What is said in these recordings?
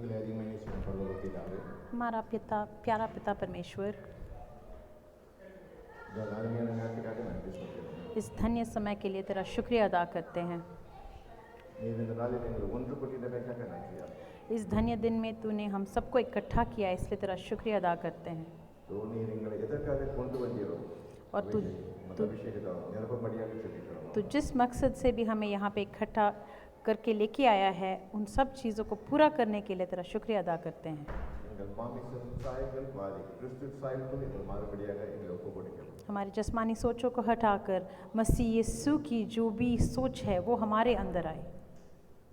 எங்களை அதிகமாக நேசிக்கும் பரலோக பிதாவே, हमारा पिता प्यारा पिता परमेश्वर, இந்த அருமையான நேரத்துக்காக நன்றி சொல்கிறோம். इस धन्य समय के लिए तेरा शुक्रिया अदा करते हैं। நீர் இந்த நாளில் எங்களை ஒன்று கூட்டினதற்காக நன்றி. इस धन्य दिन में तूने हम सबको इकट्ठा किया, इसलिए तेरा शुक्रिया अदा करते हैं। நீர் எங்களை எதற்காக கொண்டு வந்தீரோ और तू அபிஷேகத்தை நிரப்பபடியாக சொல்லிக்கிறோம். तो जिस मकसद से भी हमें यहाँ पे इकट्ठा करके लेके आया है, उन सब चीज़ों को पूरा करने के लिए तेरा शुक्रिया अदा करते हैं। எங்கள் மாமிச சாயங்கள் மாறி கிறிஸ்து சாயலுக்குள் எங்கள் மாறுபடியாக எங்களை ஒப்பு கொடுக்கிறோம். हमारी जिस्मानी सोचों को हटाकर मसीह यीशु की जो भी सोच है वो हमारे अंदर आए।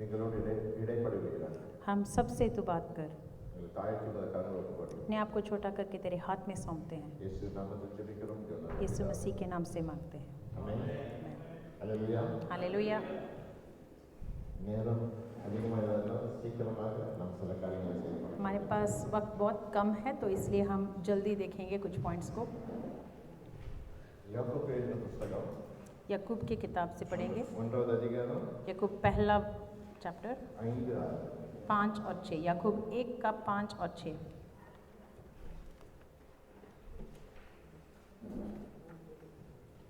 எங்களோடு இடைப்படுகிறார். हम सबसे तू बात कर, எங்கள் தாயத்துக்கு கரங்கள் ஒப்பு கொடுக்கிறோம். अपने आप को छोटा करके तेरे हाथ में सौंपते हैं। இயேசு நாமத்தில் ஜெபிக்கிறோம். यीशु मसीह के नाम से मांगते हैं। ஆமென். அல்லேலூயா. हालेलुया। நேரம் அதிகமாக இருந்தாலும் சீக்கிரமாக நாம் சில காரியங்களை செய்யணும். हमारे पास वक्त बहुत कम है, तो इसलिए हम जल्दी देखेंगे कुछ पॉइंट्स को। யாக்கோபு எழுதின புத்தகம் याकूब की किताब से पढ़ेंगे। 1வது அதிகாரம் याकूब पहला चैप्टर 5 5 और 6। याकूब 1 का 5 और 6।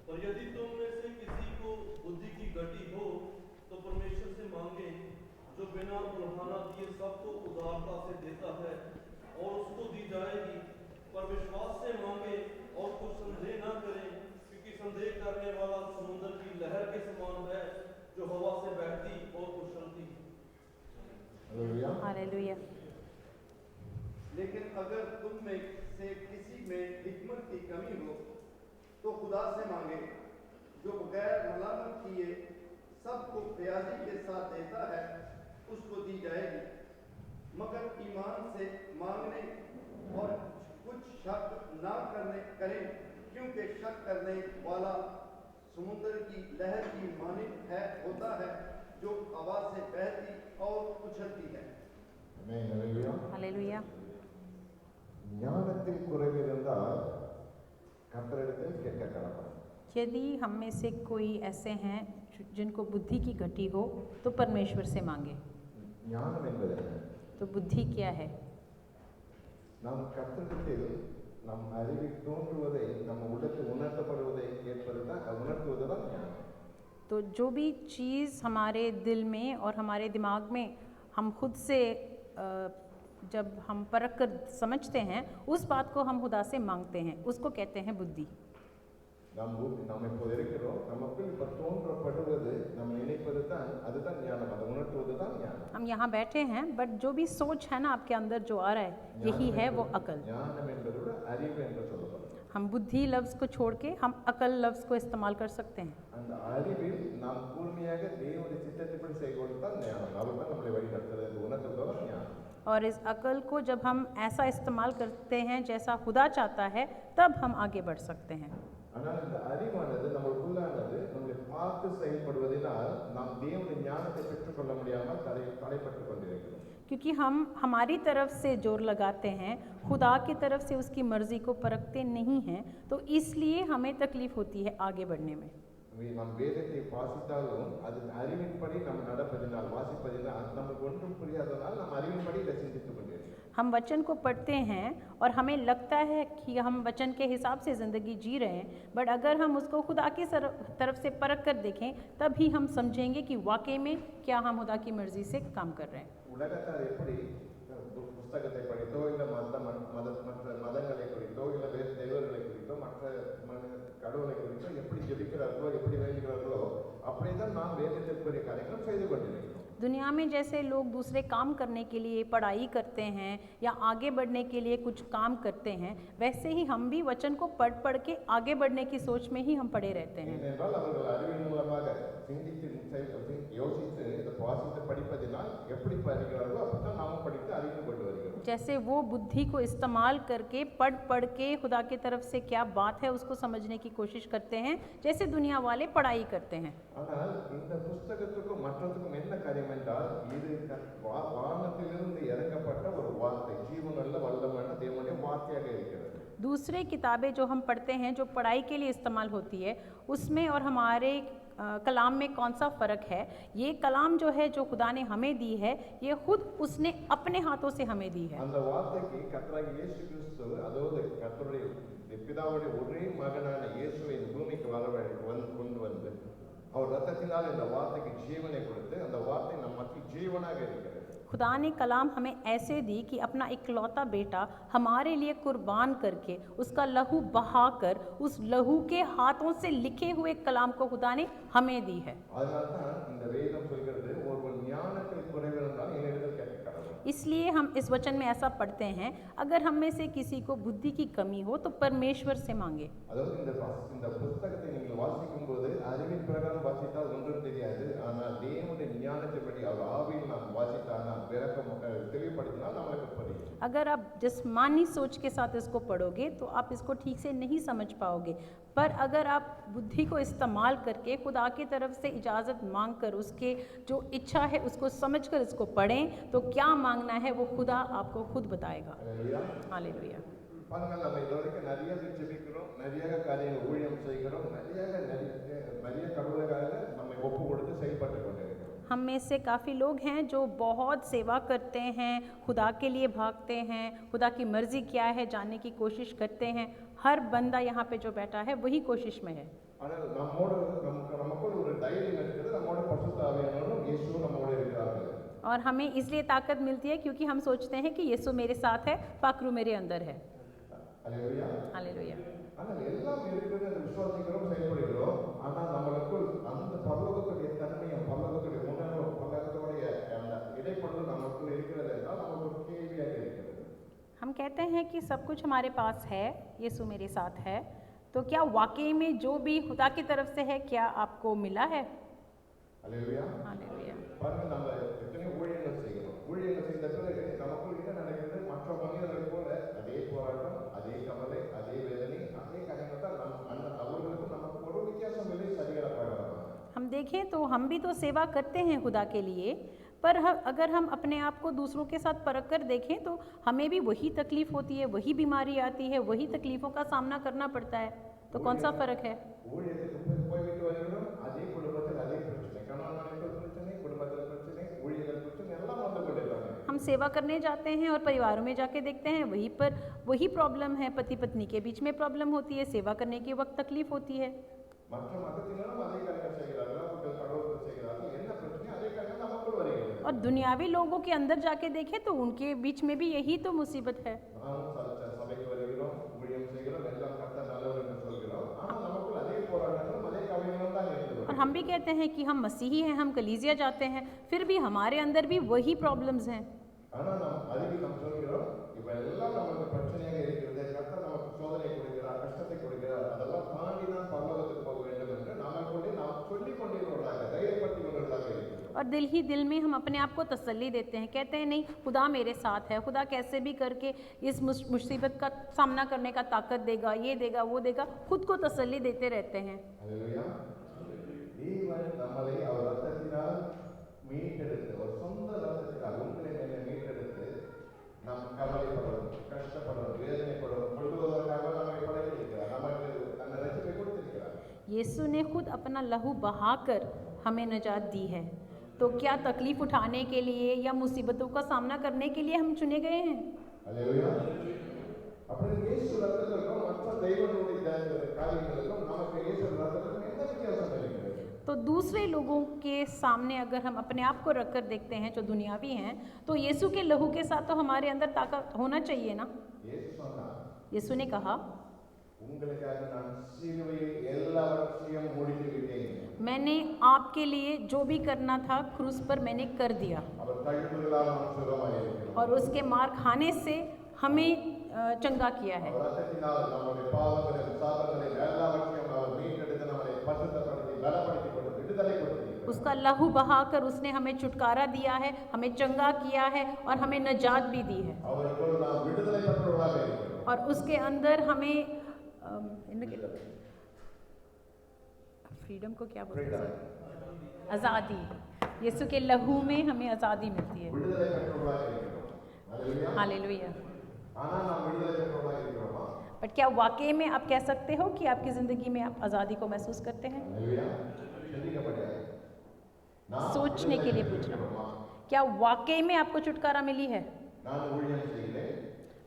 और यदि तुम में से किसी को बुद्धि की घटी हो तो परमेश्वर से मांगे, जो बिना बढ़ाना दिए सबको उदारता से देता है और उसको दी जाएगी। पर विश्वास से मांगे और कुछ संदेह न करें, क्योंकि संदेह करने वाला समुद्र की लहर के समान है, जो हवा से बहती और उछलती। அல்லேலூயா. हालेलुया। लेकिन अगर तुम में से किसी में हिकमत की कमी हो तो खुदा से मांगे, जो बगैर मलामत किए सबको प्यासी के साथ देता है, उसको दी जाएगी। मगर ईमान से मांगने और कुछ शक ना करने करें, क्योंकि शक करने वाला समुद्र की लहर की मानित होता है, जो हवा से बहती और उछलती है। ஆமென். அல்லேலூயா. हालेलुया। ஞானத்தில் குறைவு இருந்தால் கர்த்தரிடத்தில் கேட்க கடவுள். यदि हम में से कोई ऐसे हैं जिनको बुद्धि की घटी हो, तो परमेश्वर से मांगे। ஞானம் என்பது என்ன? तो बुद्धि क्या है? நாம் கர்த்தரிடத்தில் நம் அறிவில் தோன்றுவதை நம்ம உள்ளத்தில் உணர்த்தப்படுவதை கேட்பதுதான் உணர்த்துவதுதான் ஞானம். तो जो भी चीज़ हमारे दिल में और हमारे दिमाग में हम खुद से जब हम परख कर समझते हैं, उस बात को हम खुदा से मांगते हैं, उसको कहते हैं बुद्धि। நாம் இப்போது இருக்கிறோம், நமக்குள் இப்போ தோன்றப்படுவது நம்ம நினைப்பது தான், அதுதான் ஞானம். அதை உணர்த்துவது தான் ஞானம். हम यहाँ बैठे हैं, बट जो भी सोच है ना आपके अंदर जो आ रहा है, यही है वो अकल। ஞானம் என்பது விட அறிவு என்று சொல்லப்படும். हम बुद्धि लफ्ज़ को छोड़ के हम अकल लफ्ज़ को इस्तेमाल कर सकते हैं। அந்த அறிவில் நாம் கூர்மையாக தேவனுடைய சித்தத்தின்படி செய்வது தான் ஞானம். அதுதான் நம்மளை வழிநடத்துறது, உணர்த்துவது தான் ஞானம். और इस अकल को जब हम ऐसा इस्तेमाल करते हैं जैसा खुदा चाहता है, तब हम आगे बढ़ सकते हैं। ஆனால் இந்த அறிவானது நம்மளுக்குள்ளானது நம்மளை பார்த்து செயல்படுவதனால் நாம் தேவனுடைய ஞானத்தை பெற்றுக்கொள்ள முடியாமல் தடைப்பட்டு கொண்டிருக்கிறோம். क्योंकि हम हमारी तरफ से जोर लगाते हैं, खुदा की तरफ से उसकी मर्ज़ी को परखते नहीं हैं, तो इसलिए हमें तकलीफ़ होती है आगे बढ़ने में। நாம் வேதத்தை வாசித்தாலும் அது அறிவின்படி நம்ம நடப்பதினால் வாசிப்பதினால் நமக்கு ஒன்றும் புரியாதனால் நாம் அறிவின்படி இதை சிந்தித்துக் கொண்டிருக்கிறோம். हम वचन को पढ़ते हैं और हमें लगता है कि हम वचन के हिसाब से ज़िंदगी जी रहे हैं, बट अगर हम उसको खुदा की तरफ से परख कर देखें, तभी हम समझेंगे कि वाकई में क्या हम खुदा की मर्ज़ी से काम कर रहे हैं। உலகத்தார் எப்படி புஸ்தகத்தை படித்தோ இல்லை மற்ற மதங்களை குறித்தோ இல்லை வேறு தெய்வங்களை குறித்தோ மற்ற கடவுளை குறித்தோ எப்படி ஜெபிக்கிறார்களோ எப்படி வேண்டுகிறார்களோ அப்படிதான் நாம் வேதத்திற்குரிய காரியங்களும் செய்து கொண்டிருக்கிறோம். दुनिया में जैसे लोग दूसरे काम करने के लिए पढ़ाई करते हैं या आगे बढ़ने के लिए कुछ काम करते हैं, वैसे ही हम भी वचन को पढ़ के आगे बढ़ने की सोच में ही हम पड़े रहते हैं। ஏனென்றால் அவர்கள் அறிவின் மூலமாக சிந்தித்து யோசித்து இதை வாசித்து படிப்பதினால் எப்படி படிக்கிறார்களோ அப்படித்தான் நாமும் படித்து அறிந்து கொண்டு வருகிறோம். जैसे वो बुद्धि को इस्तेमाल करके पढ़ के खुदा की तरफ से क्या बात है उसको समझने की कोशिश करते हैं, जैसे दुनिया वाले पढ़ाई करते हैं। ஆனால் இந்த புஸ்தகத்துக்கும் மற்றதுக்கும் என்ன காரியம் என்றால், இது வானத்திலிருந்து இறக்கப்பட்ட ஒரு வார்த்தை, ஜீவனுள்ள வல்லமையான தேவனுடைய வார்த்தையாக இருக்கிறது. दूसरे किताबें जो हम पढ़ते हैं, जो पढ़ाई के लिए इस्तेमाल होती है, उसमें और हमारे कलाम में कौन सा फ़र्क है। ये कलाम जो है, जो खुदा ने हमें दी है, ये खुद उसने अपने हाथों से हमें दी है। அந்த வார்த்தைக்கு கர்த்தராகிய இயேசு கிறிஸ்து, அதாவது கர்த்தருடைய பிதாவுடைய ஒரே மகனான இயேசுவை இந்த பூமிக்கு கொண்டு வந்து அவர் ரத்தத்தினால் இந்த வார்த்தைக்கு ஜீவனை கொடுத்து அந்த வார்த்தை நம் மத்தியில் ஜீவனாக இருக்கிறது। खुदा ने कलाम हमें ऐसे दी कि अपना इकलौता बेटा हमारे लिए कुर्बान करके उसका लहू बहाकर उस लहू के हाथों से लिखे हुए कलाम को खुदा ने हमें दी है। அதனால்தான் இந்த வேதம் சொல்கிறது, ஒருவன் ஞானத்தில் குறைவிருந்தால் என்னிடத்தில் கேட்க கடவுள்। इसलिए हम इस वचन में ऐसा पढ़ते हैं, अगर हम में से किसी को बुद्धि की कमी हो तो परमेश्वर से मांगे। அதாவது இந்த புத்தகத்தை நீங்கள் வாசிக்கும்போது அறிவின் பிரகாரம் வாசித்தால் ஒன்றும் தெரியாது, ஆனால் தேவனுடைய ஞானத்தின்படி அவர் ஆவியில் நாம் வாசித்தால் விளக்கம் தெளிவுபடுத்தினால் நம்மளுக்கு புரியும்। अगर आप जिस्मानी सोच के साथ इसको पढ़ोगे तो आप इसको ठीक से नहीं समझ पाओगे, पर अगर आप बुद्धि को इस्तेमाल करके खुदा की तरफ से इजाज़त मांगकर उसके जो इच्छा है उसको समझकर इसको पढ़ें तो क्या मांगना है वो खुदा आपको खुद बताएगा। हालेलुया। பாருங்கள், நம்ம இதுவரைக்கும் நிறைய ஜெபிக்கிறோம், நிறைய காரியங்கள் ஊழியம் செய்கிறோம், நிறைய கடவுளுக்காக நம்மை ஒப்பு கொடுத்து செயல்பட்டு கொண்டிருக்கிறோம்। हम में से काफ़ी लोग हैं जो बहुत सेवा करते हैं, खुदा के लिए भागते हैं, खुदा की मर्ज़ी क्या है जानने की कोशिश करते हैं। हर बंदा यहाँ पे जो बैठा है वही कोशिश में है। ஆனால் நமக்குள் ஒரு தைரியம் இருக்குது, நம்மோட பரிசுத்த ஆவியானவரும் இயேசு நம்மோட இருக்கிறார்கள்। और हमें इसलिए ताकत मिलती है क्योंकि हम सोचते हैं कि यीशु मेरे साथ है, पाकरू मेरे अंदर है। அல்லேலூயா। हालेलुया। ஆனால் எல்லாம் இருக்கிறது என்று விசுவாசிக்கிறோம், செயல்படுகிறோம், ஆனால் நம்மளுக்குள் அந்த பரலோகத்துடைய தன்மையும் பரலோகத்துடைய உணர்வும் பரலோகத்துடைய அந்த இடைப்படுதல் நமக்குள் இருக்கிறது என்றால் நமக்கு ஒரு கேள்வியாக இருக்கிறது। हम कहते हैं कि सब कुछ हमारे पास है, यीशु मेरे साथ है, तो क्या वाकई में जो भी खुदा की तरफ से है क्या आपको मिला है? அல்லேலூயா। हालेलुया। பாருங்கள், நம்ம எத்தனையோ ஊழியங்கள் செய்கிறோம், ஊழியங்கள் செய்த பிறகு நமக்குள் என்ன நடக்கிறது? மற்ற மனிதர்கள் போல அதே போராட்டம், அதே கவலை, அதே வேதனை, அதே காரியங்கள் தான் அவர்களுக்கும் நமக்கு ஒரு வித்தியாசம் இல்லை, சரியாக பழகிறாங்க। हम देखें तो हम भी तो सेवा करते हैं खुदा के लिए, पर अगर हम अपने आप को दूसरों के साथ परख कर देखें तो हमें भी वही तकलीफ़ होती है, वही बीमारी आती है, वही तकलीफ़ों का सामना करना पड़ता है। तो कौन सा फ़र्क है? ஊழியத்துக்கு போய்விட்டு வருகிறோம், அதே குடும்பத்தில் அதே பிரச்சனை, கணவன் மனைவி பிரச்சனை, குடும்பத்தில் பிரச்சனை, ஊழியர்கள் பிரச்சனை எல்லாம் வந்து கொண்டிருக்காங்க। हम सेवा करने जाते हैं और परिवारों में जाके देखते हैं वहीं पर वही प्रॉब्लम है, पति पत्नी के बीच में प्रॉब्लम होती है, सेवा करने के वक्त तकलीफ होती है। மற்ற மதத்தினரும் அதே காரியங்கள் செய்கிறார்கள், அவர்கள் கடவுளுக்கு செய்கிறார்கள், என்ன பிரச்சனை அதே காரியங்கள் நமக்குள் வருகிறது। और दुनियावी लोगों के अंदर जाके देखें तो उनके बीच में भी यही तो मुसीबत है। நாமும் சபைக்கு வருகிறோம், ஊழியம் செய்கிறோம், எல்லாம் கர்த்தர் நல்லவர் என்று சொல்கிறோம், ஆனால் நமக்குள் அதே போராட்டங்களும் அதே கவலைகளும் தான் இருக்கிறது। और हम भी कहते हैं कि हम मसीही हैं, हम कलीसिया जाते हैं, फिर भी हमारे अंदर भी वही प्रॉब्लम्स हैं। ஆனால் நாம் அறிவில் நாம் சொல்கிறோம், இப்போ எல்லாம் நமக்கு பிரச்சனையாக இருக்கிறது, கர்த்தர் நமக்கு சோதனை கொடுக்கிறார், கஷ்டத்தை கொடுக்கிறார், அதெல்லாம் தாண்டி தான் பரலோகத்துக்கு போக வேண்டும் என்று நமக்குள்ளே நாம் சொல்லிக் கொண்டிருக்கிறவர்களாக, தைரியப்படுத்திக் கொண்டவர்களாக இருக்கிறோம்। और दिल ही दिल में हम अपने आप को तसल्ली देते हैं, कहते हैं नहीं खुदा मेरे साथ है, खुदा कैसे भी करके इस मुसीबत का सामना करने का ताकत देगा, ये देगा वो देगा, खुद को तसल्ली देते रहते हैं। அல்லேலூயா। தேவன் நம்மளை அவர் ரத்தத்தினால் மீட்டெடுத்து, ஒரு சொந்த ரத்தத்தினால் உங்களை மேலே மீட்டெடுத்து நாம் கவலைப்படணும், கஷ்டப்படணும், வேதனைப்படணும், கொள்ளுவதற்காக நம்மை படைத்திருக்கிறார், நமக்கு அந்த ரட்சிப்பை கொடுத்திருக்கிறார்। यीशु ने खुद अपना लहू बहाकर हमें निजात दी है, तो क्या तकलीफ उठाने के लिए या मुसीबतों का सामना करने के लिए हम चुने गए हैं? அல்லேலூயா। அப்படி இயேசு ரத்தத்திற்கும் மற்ற தெய்வங்களுடைய காரியங்களுக்கும் நமக்கு இயேசு ரத்தத்திற்கும் எந்த வித்தியாசம் இருக்கிறது? तो दूसरे लोगों के सामने अगर हम अपने आप को रखकर देखते हैं जो दुनियावी हैं, तो यीशु के लहू के साथ तो हमारे अंदर ताकत होना चाहिए ना। இயேசு சொன்னார், यीशु ने कहा உங்களுக்காக நான் சிலுவையில் எல்லாவற்றையும் முடித்து விட்டேன்। मैंने आपके लिए जो भी करना था क्रूस पर मैंने कर दिया, அவர் தகுதிகளால் நாம் சுகமாக இருக்கிறோம்। और उसके मार खाने से हमें चंगा किया है। அவர் ரத்தத்தினால் நம்முடைய பாவங்களையும் சாபங்களையும் எல்லாவற்றையும் அவர் மீட்டெடுத்து நம்மை பரிசுத்தப்படுத்தி பலப்படுத்தி கொண்டு விடுதலை கொடுத்திருக்கிறார்। उसका लहू बहाकर उसने हमें छुटकारा दिया है, हमें चंगा किया है और हमें निजात भी दी है। அவருக்குள் நாம் விடுதலை பெற்றவர்களாக இருக்கிறோம்। और उसके अंदर हमें फ्रीडम को क्या बोलते हैं? आज़ादी। यीशु के लहू में हमें आज़ादी मिलती है। விடுதலை பெற்றவர்களாக இருக்கிறோம்। அல்லேலூயா। हालेलुया। ஆனால் நாம் விடுதலை பெற்றவர்களாக இருக்கிறோமா? बट क्या वाकई में आप कह सकते हो कि आपकी ज़िंदगी में आप आज़ादी को महसूस करते हैं? அல்லேலூயா। சிந்திக்கப்படாது. நான் सोचने के लिए पूछ रहा हूँ, क्या वाकई में आपको छुटकारा मिली है? நான் ஊழியம் செய்கிறேன்.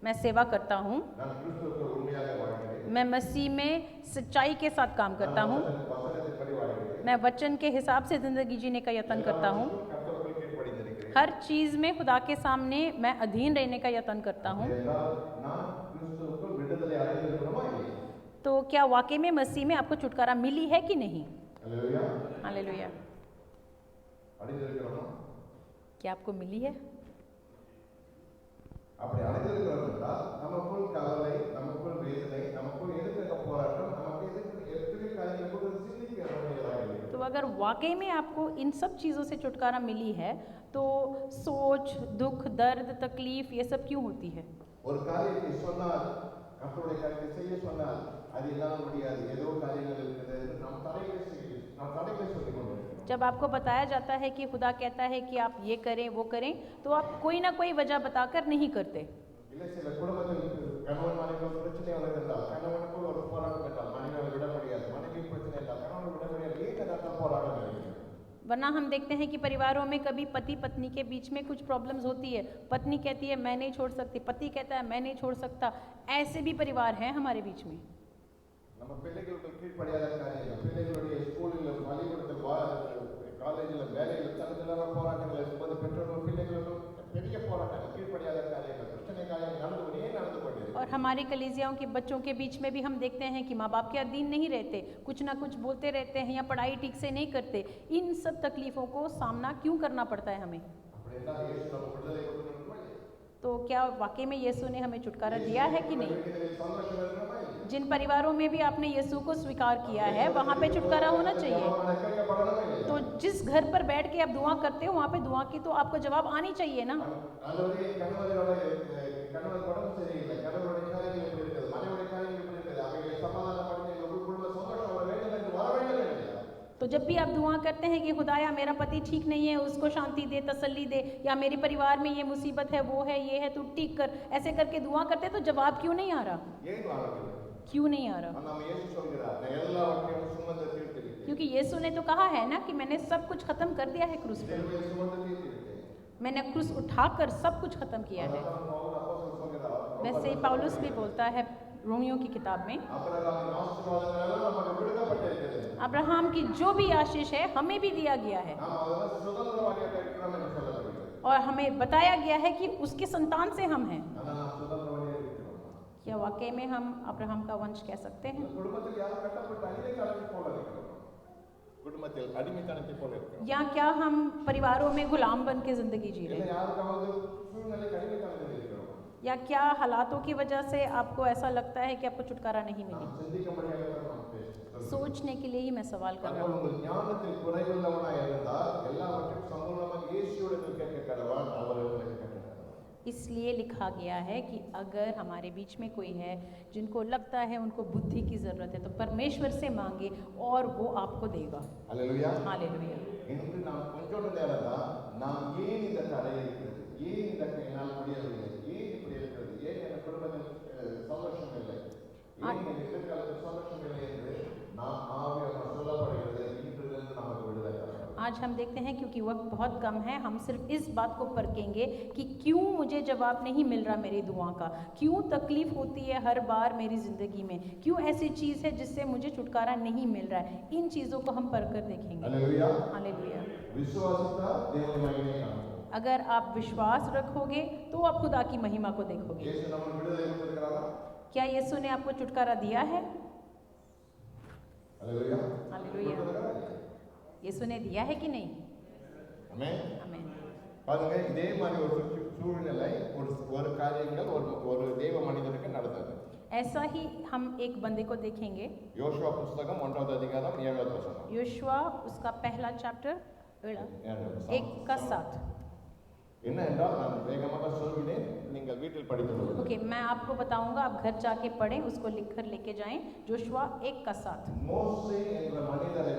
मैं सेवा करता हूँ, நான் கிறிஸ்துவுக்குள் உண்மையாக வாழ்கிறேன். मैं मसीह में सच्चाई के साथ काम करता हूँ, வசனத்தின்படி வாழ்கிறேன். मैं वचन के हिसाब से ज़िंदगी जीने का यत्न करता हूँ, கர்த்தருக்குள் கீழ்ப்படிந்திருக்கிறேன். हर चीज़ में खुदा के सामने मैं अधीन रहने का यत्न करता हूँ। என்றால் நான் கிறிஸ்துவுக்குள் விடுதலை அடைந்திருக்கிறோமா இல்லையா? तो क्या वाकई में मसीह में आपको छुटकारा मिली है कि नहीं? அல்லேலூயா. हालेलुया। அடைந்திருக்கிறோமா? क्या आपको मिली है? அப்படி அடைந்திருக்கிறோம் என்றால் நமக்குள் கவலை, நமக்குள் வேதனை, நமக்குள் எதிர்க்கிற போராட்டம், நமக்கு எத்தனை காரியங்களை கூட சிந்திக்க வேண்டியதாக இருக்கிறது. तो अगर वाकई में आपको इन सब चीज़ों से छुटकारा मिली है तो सोच, दुख, दर्द, तकलीफ ये सब क्यों होती है? ஒரு காரியத்தை சொன்னால், கர்த்தருடைய காரியத்தை செய்ய சொன்னால் அது எல்லாம் முடியாது, ஏதோ காரியங்கள் இருக்குது என்று நாம் தடைகளை சொல்லிக் கொண்டிருக்கிறோம். जब आपको बताया जाता है कि खुदा कहता है कि आप ये करें वो करें तो आप कोई ना कोई वजह बताकर नहीं करते। இல்லை சில குடும்பத்தில் கணவன் மனைவியோட பிரச்சனை வருகின்றால் கணவனுக்குள் ஒரு போராட்டம் என்றால் மனைவியை விட முடியாது, மனைவி பிரச்சனை என்றால் கணவனை விட முடியாது, ஏன் எதார்த்தம் போராட்டம் இருக்கிறது? वरना हम देखते हैं कि परिवारों में कभी पति पत्नी के बीच में कुछ प्रॉब्लम्स होती है, पत्नी कहती है मैं नहीं छोड़ सकती, पति कहता है मैं नहीं छोड़ सकता, ऐसे भी परिवार हैं हमारे बीच में। நம்ம பிள்ளைகளுக்கு கீழ்ப்படியாத காரியங்கள், பிள்ளைகளுடைய ஸ்கூலில், பள்ளிக்கூடத்தில், காலேஜில், வேலையில் தனித்தனியாக போராட்டங்கள் இருக்கும்போது பெற்றோர்கள் பிள்ளைகளுக்கு பெரிய போராட்டங்கள், கீழ்ப்படியாத காரியங்கள், பிரச்சனை காரியங்கள் நடந்து கொண்டிருக்கு. और हमारी कलीसियाओं के बच्चों के बीच में भी हम देखते हैं कि माँ बाप के अधीन नहीं रहते, कुछ ना कुछ बोलते रहते हैं या पढ़ाई ठीक से नहीं करते। इन सब तकलीफ़ों को सामना क्यों करना पड़ता है हमें? அப்படி என்றால் இயேசு நமக்கு விடுதலை கொடுக்கணுமா இல்லையா? तो क्या वाकई में यीशु ने हमें छुटकारा दिया है कि नहीं? வீடுகளில் சந்தோஷம் இருக்கணுமா இல்லையா? जिन परिवारों में भी आपने यीशु को स्वीकार किया है वहाँ पे छुटकारा होना चाहिए। ஜெபம் கேட்கப்படணுமா இல்லையா? तो जिस घर पर बैठ के आप दुआ करते हो वहाँ पे दुआ की तो आपको जवाब आनी चाहिए ना। ஆண்டவரே, கணவன் உடம்பு சரியில்லை, கணவனுடைய காரியங்கள் எப்படி இருக்குது, மனைவியுடைய காரியங்கள் எப்படி இருக்குது, அவைகளை சமாதானப்படுத்தி உங்கள் குடும்ப சந்தோஷம் வர வேண்டும் என்று வர வேண்டும் இல்லையா? तो जब भी आप दुआ करते हैं कि खुदाया मेरा पति ठीक नहीं है, उसको शांति दे, तसल्ली दे, या मेरे परिवार में ये मुसीबत है, वो है, ये है, तू ठीक कर, ऐसे करके दुआ करते तो जवाब क्यों नहीं आ रहा? ஏன் வாழவில்லை? क्यों नहीं आ रहा? நம்ம இயேசு சொல்கிறார், நான் எல்லாவற்றையும் சுமந்து தீர்த்திருக்கிறேன். क्योंकि यीशु ने तो कहा है ना कि मैंने सब कुछ खत्म कर दिया है क्रूस पर, சிலுவையை சுமந்து தீர்த்திருக்கிறேன். मैंने क्रूस उठाकर सब कुछ खत्म किया है। அதான் பவுல் அப்போஸ்தலன் சொல்கிறார், वैसे ही पौलुस भी बोलता है रोमियो की किताब में, ஆபிரகாமின் ஆசீர்வாதங்கள் எல்லாம் நமக்கு விடுதலைப்பட்டிருக்கிறது. अब्राहम की जो भी आशीष है हमें भी दिया गया है நாம் அதெல்லாம் சுதந்திரவாளியாக இருக்கிறோம் என்று சொல்லப்படுகிறது. और हमें बताया गया है कि उसके संतान से हम हैं। ஆனால் நாம் சுதந்திரவாளியாக இருக்கிறோம். क्या वाकई में हम अब्राहम का वंश कह सकते हैं? குடும்பத்தில் யாரும் கட்டப்பட்ட அடிமைத்தனத்தை போல இருக்கிறோம். குடும்பத்தில் அடிமைத்தனத்தை போல இருக்கிறோம். या क्या हम परिवारों में गुलाम बन के जिंदगी जी रहे இல்லை हैं? யாருக்காவது சூழ்நிலைக்கு அடிமைத்தனத்தில் இருக்கிறோம். या क्या हालातों की वजह से आपको ऐसा लगता है कि आपको छुटकारा नहीं मिली? நாம் சிந்திக்கும்படியாக நாம் பேசுகிறோம். सोचने के लिए ही मैं सवाल कर रहा அப்போ हूँ। உங்கள் ஞானத்தில் குறைவுள்ளவனாய் இருந்தால் எல்லாவற்றையும் சம்பூர்ணமாக இயேசுவிடத்தில் கேட்க கடவான், அவர் உங்களுக்கு கற்றுத்தருவார். इसलिए लिखा गया है कि अगर हमारे बीच में कोई है जिनको लगता है उनको बुद्धि की ज़रूरत है तो परमेश्वर से मांगे और वो आपको देगा। அல்லேலூயா. हालेलुया। இன்று நாம் கொஞ்சோண்டு நேரம் தான் நாம் ஏன் இந்த தடை இருக்கிறது, ஏன் இந்த என்னால் முடியவில்லை, ஏன் இப்படி இருக்கிறது, ஏன் என் குடும்பத்தில் சந்தோஷம் இல்லை, ஏன் என் எதிர்காலத்தில் சந்தோஷம் இல்லை என்று நாம் ஆவியானவர் சொல்லப்படுகிறது. இன்றிலிருந்து நமக்கு விடுதலை தரணும். आज हम देखते हैं क्योंकि वक्त बहुत कम है, हम सिर्फ इस बात को परखेंगे कि क्यों मुझे जवाब नहीं मिल रहा मेरी दुआ का, क्यों तकलीफ होती है हर बार मेरी ज़िंदगी में, क्यों ऐसी चीज़ है जिससे मुझे छुटकारा नहीं मिल रहा है। इन चीज़ों को हम परखकर देखेंगे। அல்லேலூயா. हालेलुया। விசுவாசித்தால் தேவனுடைய மகிமையை காண்போம். अगर आप विश्वास रखोगे तो आप खुदा की महिमा को देखोगे। இயேசு நமக்கு விடுதலை கொடுத்திருக்கிறாரா? क्या यीशु ने आपको छुटकारा दिया है? அல்லேலூயா. हालेलुया। यीशु ने दिया है कि नहीं? ஆமென். आमीन। பாருங்க, இதே மாதிரி ஒரு சூழ்நிலை ஒரு காரியங்கள் ஒரு தேவ மனிதனுக்கு நடந்தது. ऐसा ही हम एक बंदे को देखेंगे। யோசுவா புஸ்தகம் 1வது அதிகாரம் 7வது வசனம். योशुआ उसका पहला चैप्टर 1:7। என்ன என்றால் நான் வேகமாக சொல்கிறேன், நீங்கள் வீட்டில் படித்துக் கொள்ளுங்கள். ओके, मैं आपको बताऊंगा, आप घर जाके पढ़ें, उसको लिखकर लेके जाएं। जोशुआ 1:7। மோசே என்ற மனிதரை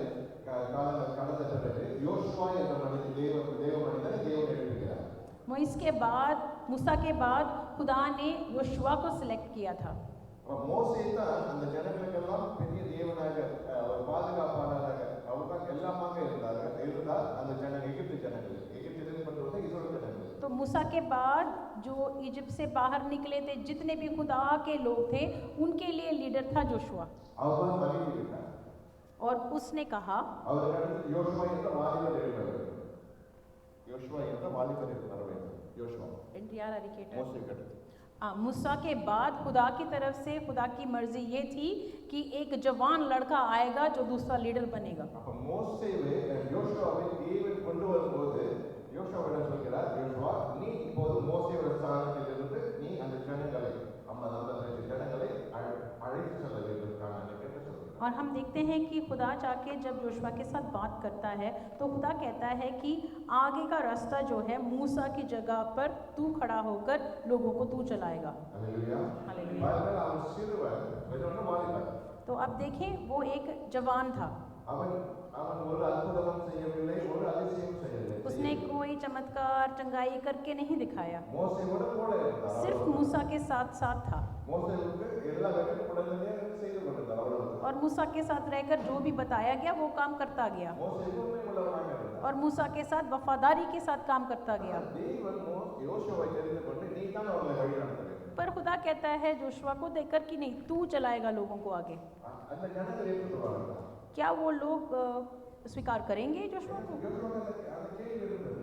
கடந்த பிறகு யோசுவா என்ற தேவ மனிதனை தேவன் எழுப்புகிறார். मोइस के बाद, मूसा के बाद खुदा ने योशुआ को सिलेक्ट किया था। மோசே தான் அந்த ஜனங்களுக்கெல்லாம் பெரிய தேவனாக, ஒரு பாதுகாப்பாளராக, அவர் தான் எல்லாமாக இருந்தால் அந்த ஜனங்கள் எகிப்து ஜனங்கள் பண்ணுறது இஸ்ரவேல் ஜனங்கள். तो मूसा के बाद जो इजिप्ट से बाहर निकले थे जितने भी खुदा के लोग थे उनके लिए लीडर था जोशुआ। அவர் மகிழ்ச்சி விட்டார். और उसने कहा அவருக்கு அடுத்து யோசுவா என்ற வாலிபர் எழுந்தார். யோசுவா என்ற வாலிபர் எழுந்தார். யோசுவா மோசே கட்டு मूसा के बाद खुदा की तरफ से खुदा की मर्जी ये थी कि एक जवान लड़का आएगा जो दूसरा लीडर बनेगा। அப்ப மோசேவை யோசுவாவை தேவன் கொண்டு வரும்போது யோசுவாவிடம் சொல்கிறார், யோசுவா நீ இப்போது மோசேயோட ஸ்தானத்திலிருந்து நீ அந்த ஜனங்களை 50 ஜனங்களை அழைத்து செல்ல வேண்டும் என்று சொல்கிறார்। और हम देखते हैं कि खुदा जाके जब जोशुआ के साथ बात करता है तो खुदा कहता है कि आगे का रास्ता जो है मूसा की जगह पर तू खड़ा होकर लोगों को तू चलाएगा। हालेलुया। அவன் சிறுவன், வெறும் வாலிபன். तो अब देखें वो एक जवान था। அவன் ஒரு அற்புதமும் செய்யவில்லை, ஒரு அதிசயம் செய்யவில்லை. उसने कोई चमत्कार चंगाई करके नहीं दिखाया, மோசேயோட கூட இருந்தார். सिर्फ मूसा के साथ साथ था மோசேவுக்கு எல்லா வேலையும் உடனே செய்து கொண்டிருந்தார். और मूसा के साथ रहकर जो भी बताया गया वो काम करता गया மோசே உண்மையுள்ளவனாக இருந்தார். और मूसा के साथ वफादारी के साथ काम करता गया। தேவன் யோசுவாவை தெரிந்து கொண்டு நீ தான் அவர்களை வழிநடத்த வேண்டும். पर खुदा कहता है जोशुआ को देखकर कि नहीं तू चलाएगा लोगों को आगे। அந்த ஜனங்கள் ஏற்றுக்கொள்வார்கள். क्या वो लोग स्वीकार करेंगे जोशुआ को? அந்த கேள்வி இருந்தது.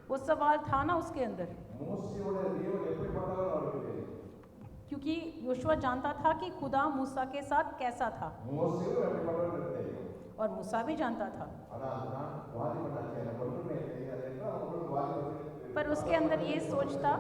वो सवाल था ना उसके अंदर, மோசேயோட தேவன் எப்படிப்பட்டவர் அவருக்கு தெரியும். क्योंकि योशुआ जानता था कि खुदा मूसा के साथ कैसा था மோசேவும் எப்படிப்பட்டவர் தெரியும். और मूसा भी जानता था। ஆனா நான் வாலிபனாக எனக்கு ஒன்றுமே தெரியாது என்று அவங்களுக்கு வாலிபர்கள் पर उसके अंदर ये सोच था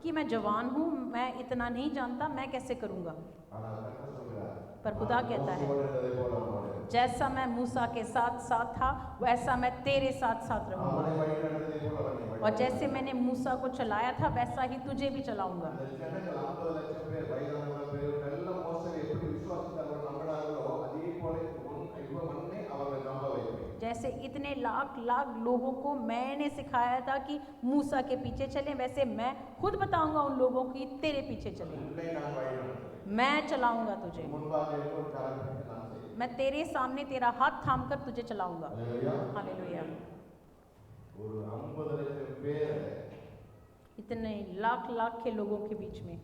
कि मैं जवान हूँ, मैं इतना नहीं जानता, मैं कैसे करूँगा। ஆனால் கர்த்தர் சொல்கிறார், पर खुदा कहता है மோசேயோடு இருந்ததை போல அவனோடு जैसा मैं मूसा के साथ साथ था वैसा मैं तेरे साथ साथ रहूँगा, அவனை வழிநடத்ததை போல அவனை வழி. और जैसे मैंने मूसा को चलाया था वैसा ही तुझे भी चलाऊंगा। அந்த ஜனங்கள் 50 லட்சம் பேர் வயதானவர்கள் பெரியவர்கள் எல்லாம் மோசேவை எப்படி விசுவாசித்தார்கள் நம்பினார்களோ அதே போல இவனை அவர்கள் நம்ப வைப்பேன். जैसे इतने लाख लाख लोगों को मैंने सिखाया था कि मूसा के पीछे चलें, वैसे मैं खुद बताऊंगा उन लोगों की तेरे पीछे चलें, உன்னை நான் வழிநடத்துவேன். मैं चलाऊंगा तुझे, முன்பாக இருக்கும் காரியத்தை நான் செய்வேன். मैं तेरे सामने तेरा हाथ थाम कर तुझे चलाऊंगा। அல்லேலூயா. हालेलुया। ஒரு 50 லட்சம் பேர் इतने लाख लाख के लोगों के बीच में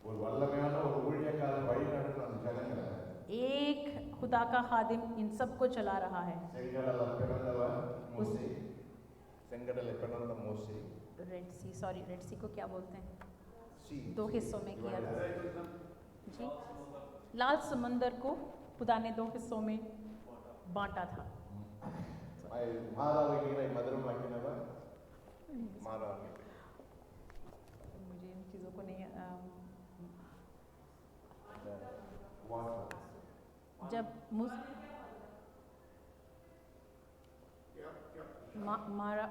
ஒரு வல்லமையான ஒரு ஊழியக்காரன் வழிநடத்தும் அந்த ஜனங்களை एक खुदा का खादिम इन सबको चला रहा है। செங்கடலை பிறந்தவர் மோசே. செங்கடலை பிறந்த மோசே. रेड सी को क्या बोलते हैं? सी 2 हिस्सों में किया था जी। लाल समंदर को खुदा ने 2 हिस्सों में बांटा था। மாறாவை நீரை மதுரமாக்கினவர் மாறாவை. मुझे इन चीज़ों को नहीं வாட்டர் जब मारा